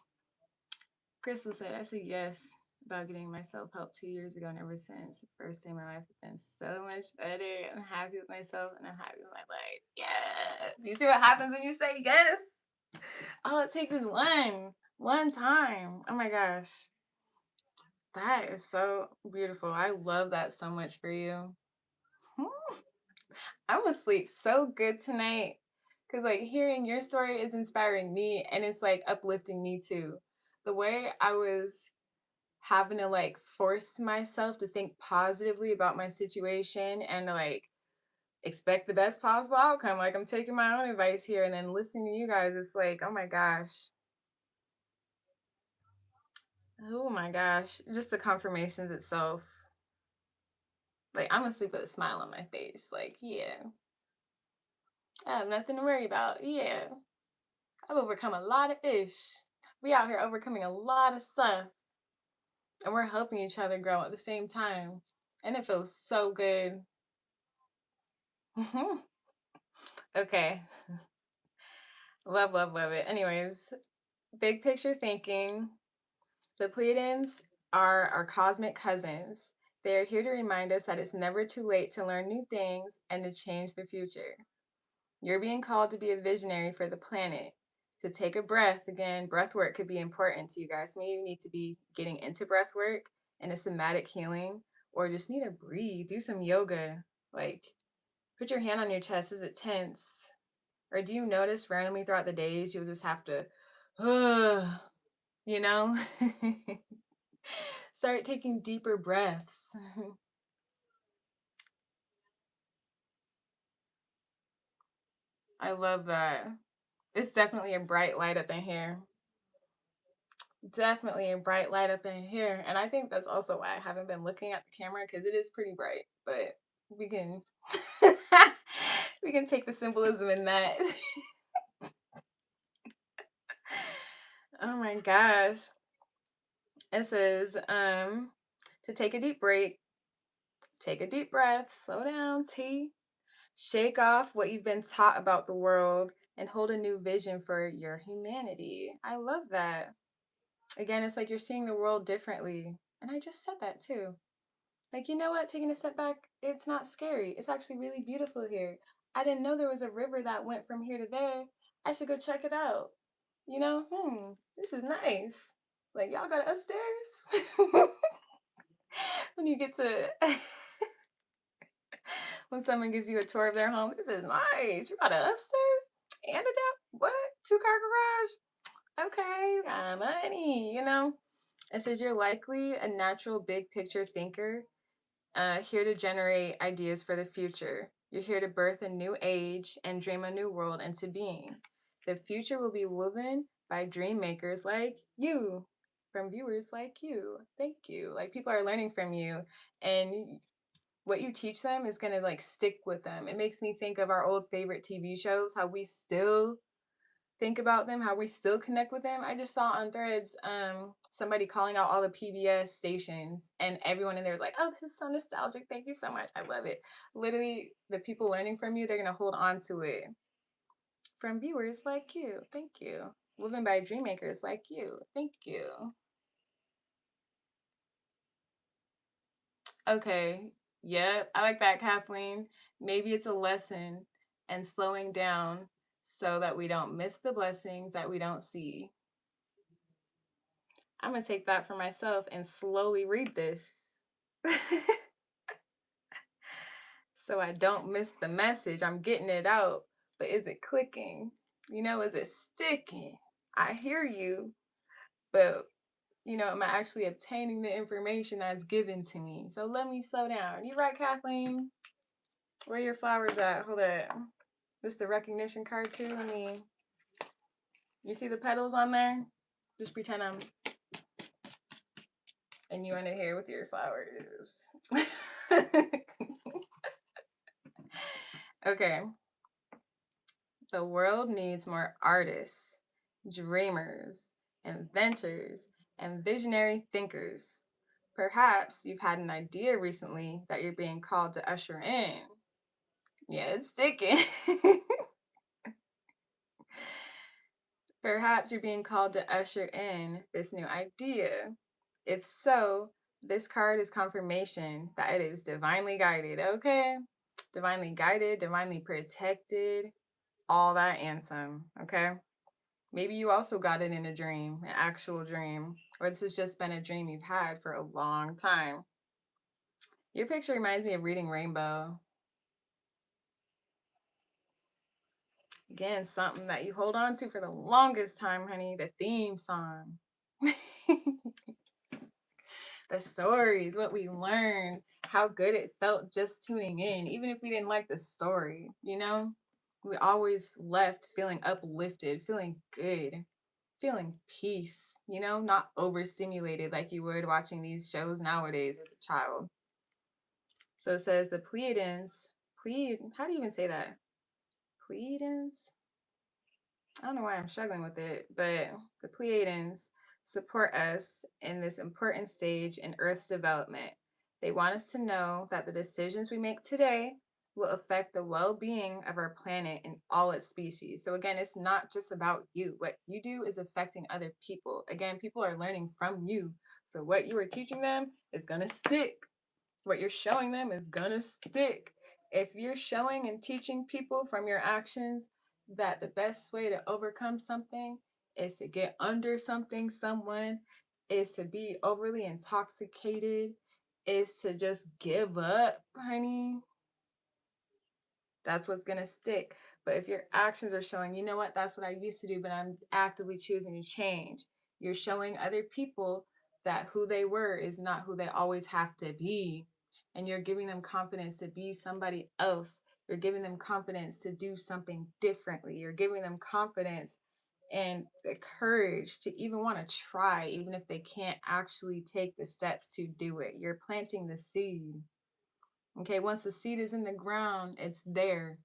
Crystal said, I said yes about getting myself help 2 years ago, and ever since, the first day in my life has been so much better. I'm happy with myself and I'm happy with my life. Yes. You see what happens when you say yes? All it takes is one time. Oh my gosh. That is so beautiful. I love that so much for you. I'm gonna sleep so good tonight. Cause like hearing your story is inspiring me and it's like uplifting me too. The way I was having to like force myself to think positively about my situation and to like expect the best possible outcome. Like I'm taking my own advice here and then listening to you guys, it's like, oh my gosh. Oh my gosh. Just the confirmations itself. Like I'm gonna sleep with a smile on my face. Like, yeah. I have nothing to worry about. Yeah. I've overcome a lot of ish. We out here overcoming a lot of stuff. And we're helping each other grow at the same time. And it feels so good. Okay. Love it. Anyways, big picture thinking. The Pleiadians are our cosmic cousins. They are here to remind us that it's never too late to learn new things and to change the future. You're being called to be a visionary for the planet. To take a breath, again, breath work could be important to you guys. Maybe you need to be getting into breath work and a somatic healing, or just need to breathe, do some yoga. Like, put your hand on your chest. Is it tense? Or do you notice randomly throughout the days you'll just have to, you know? Start taking deeper breaths. I love that. It's definitely a bright light up in here. Definitely a bright light up in here. And I think that's also why I haven't been looking at the camera because it is pretty bright. But we can we can take the symbolism in that. Oh my gosh. It says, to take a deep break, take a deep breath, slow down, T. Shake off what you've been taught about the world and hold a new vision for your humanity. I love that. Again, it's like you're seeing the world differently. And I just said that too. Like, you know what? Taking a step back, it's not scary. It's actually really beautiful here. I didn't know there was a river that went from here to there. I should go check it out. You know, this is nice. Like, y'all got it upstairs? When you get to, when someone gives you a tour of their home, this is nice. You got it upstairs and a down, what? 2-car garage? Okay, you got money, you know? It says you're likely a natural big picture thinker, here to generate ideas for the future. You're here to birth a new age and dream a new world into being. The future will be woven by dream makers like you, from viewers like you. Thank you. Like people are learning from you, and what you teach them is going to like stick with them. It makes me think of our old favorite TV shows, how we still think about them, how we still connect with them. I just saw on Threads somebody calling out all the PBS stations, and everyone in there was like, "Oh, this is so nostalgic. Thank you so much. I love it." Literally, the people learning from you, they're gonna hold on to it from viewers like you. Thank you. Woven by dream makers like you. Thank you. Okay. Yep. I like that, Kathleen. Maybe it's a lesson and slowing down so that we don't miss the blessings that we don't see. I'm going to take that for myself and slowly read this so I don't miss the message. I'm getting it out, but is it clicking? You know, is it sticking? I hear you, but Am I actually obtaining the information that's given to me? So let me slow down. You right, Kathleen? Where your flowers at? Hold it. This is the recognition card too. You see the petals on there? Just pretend I'm and you under here with your flowers. Okay. The world needs more artists, dreamers, inventors, and visionary thinkers. Perhaps you've had an idea recently that you're being called to usher in. Yeah, it's sticking. Perhaps you're being called to usher in this new idea. If so, this card is confirmation that it is divinely guided, okay? Divinely guided, divinely protected, all that and some, okay? Maybe you also got it in a dream, an actual dream, or this has just been a dream you've had for a long time. Your picture reminds me of reading Rainbow. Again, something that you hold on to for the longest time, honey, the theme song. The stories, what we learned, how good it felt just tuning in, even if we didn't like the story, We always left feeling uplifted, feeling good, feeling peace, not overstimulated like you would watching these shows nowadays as a child. So it says the how do you even say that? Pleiadians? I don't know why I'm struggling with it, but the Pleiadians support us in this important stage in Earth's development. They want us to know that the decisions we make today will affect the well being of our planet and all its species. So, again, it's not just about you. What you do is affecting other people. Again, people are learning from you. So, what you are teaching them is going to stick. What you're showing them is going to stick. If you're showing and teaching people from your actions that the best way to overcome something is to get under something, someone, is to be overly intoxicated, is to just give up, honey, that's what's going to stick. But if your actions are showing, you know what, that's what I used to do, but I'm actively choosing to change, you're showing other people that who they were is not who they always have to be. And you're giving them confidence to be somebody else. You're giving them confidence to do something differently. You're giving them confidence and the courage to even want to try, even if they can't actually take the steps to do it. You're planting the seed. Okay, once the seed is in the ground, it's there.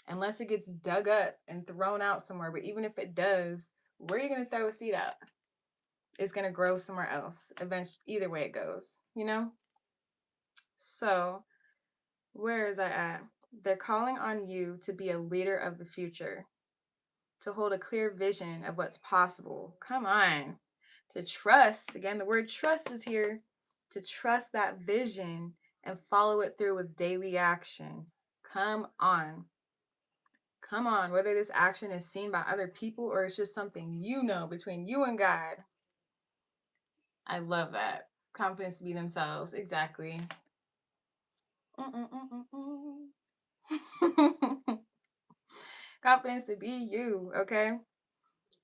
Unless it gets dug up and thrown out somewhere. But even if it does, where are you going to throw a seed at? It's going to grow somewhere else. Eventually, either way it goes. So, where is that at? They're calling on you to be a leader of the future, to hold a clear vision of what's possible. Come on. To trust. Again, the word trust is here. To trust that vision and follow it through with daily action. Come on. Come on, whether this action is seen by other people or it's just something between you and God. I love that. Confidence to be themselves. Exactly. Confidence to be you, okay?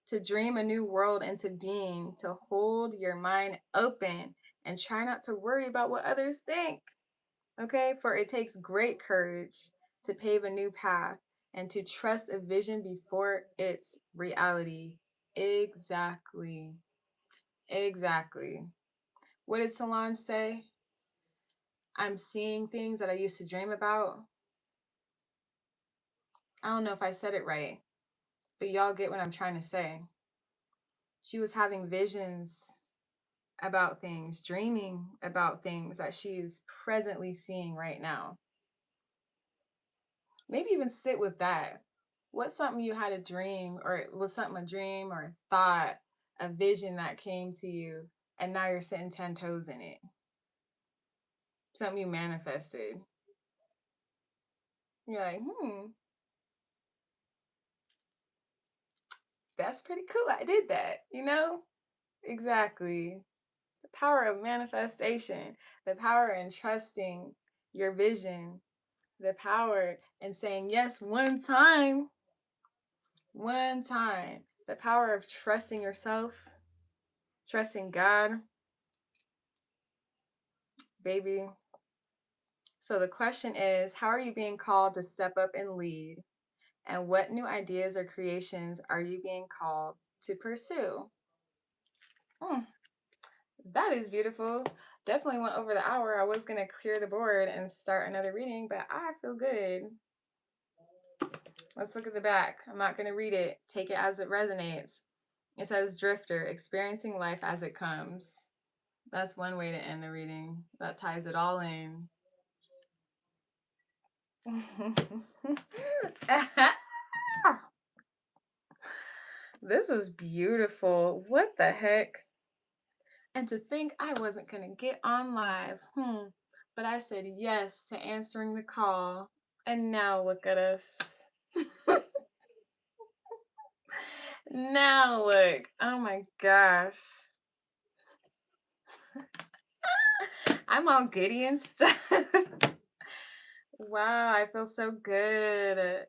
To dream a new world into being, to hold your mind open and try not to worry about what others think, okay? For it takes great courage to pave a new path and to trust a vision before its reality. Exactly. Exactly. What did Solange say? I'm seeing things that I used to dream about. I don't know if I said it right, but y'all get what I'm trying to say. She was having visions about things, dreaming about things that she's presently seeing right now. Maybe even sit with that. What's something you had a dream, or was something a dream or a thought, a vision that came to you, and now you're sitting 10 toes in it? Something you manifested. You're like, that's pretty cool. I did that. Exactly. The power of manifestation, the power in trusting your vision, the power in saying yes one time, the power of trusting yourself, Trusting God, baby. So the question is, how are you being called to step up and lead? And what new ideas or creations are you being called to pursue? Hmm, that is beautiful. Definitely went over the hour. I was going to clear the board and start another reading, but I feel good. Let's look at the back. I'm not going to read it. Take it as it resonates. It says, Drifter, experiencing life as it comes. That's one way to end the reading. That ties it all in. This was beautiful. What the heck? And to think I wasn't going to get on live. But I said yes to answering the call. And now look at us. Now look. Oh my gosh. I'm all giddy and stuff. Wow, I feel so good.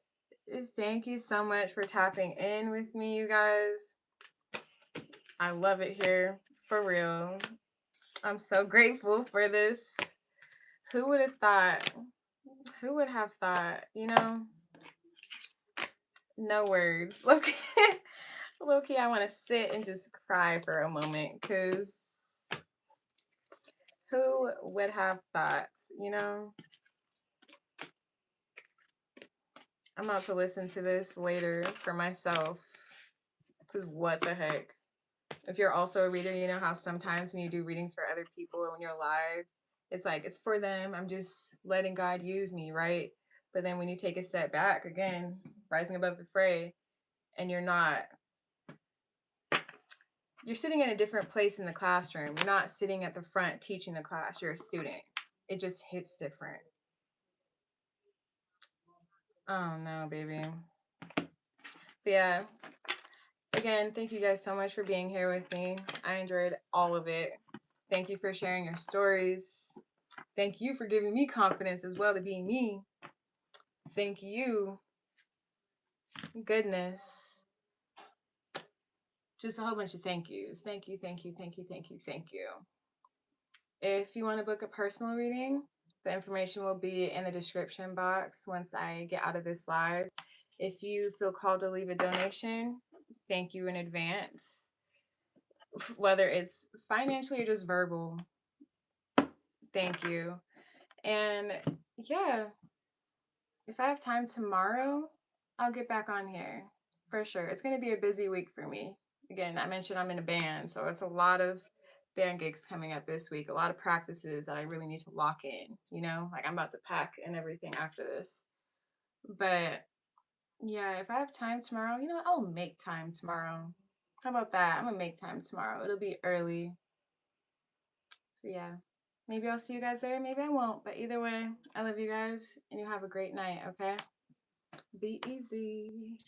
Thank you so much for tapping in with me, you guys. I love it here, for real. I'm so grateful for this. Who would have thought? Who would have thought? You know, no words. Look, Loki, I want to sit and just cry for a moment because who would have thought? You know, I'm about to listen to this later for myself. Because what the heck? If you're also a reader, you know how sometimes when you do readings for other people or when you're live, it's like it's for them. I'm just letting God use me, right? But then when you take a step back, again, rising above the fray, and you're sitting in a different place in the classroom. You're not sitting at the front teaching the class. You're a student. It just hits different. Oh no, baby. But yeah. Again, thank you guys so much for being here with me. I enjoyed all of it. Thank you for sharing your stories. Thank you for giving me confidence as well to be me. Thank you. Goodness. Just a whole bunch of thank yous. Thank you, thank you, thank you, thank you, thank you. If you want to book a personal reading, the information will be in the description box once I get out of this live. If you feel called to leave a donation, thank you in advance. Whether it's financially or just verbal, thank you. And yeah, if I have time tomorrow, I'll get back on here for sure. It's going to be a busy week for me. Again, I mentioned I'm in a band, so it's a lot of band gigs coming up this week, a lot of practices that I really need to lock in, you know? Like I'm about to pack and everything after this. But yeah, if I have time tomorrow, you know what? I'll make time tomorrow. How about that? I'm going to make time tomorrow. It'll be early. So yeah. Maybe I'll see you guys there. Maybe I won't. But either way, I love you guys and you have a great night, okay? Be easy.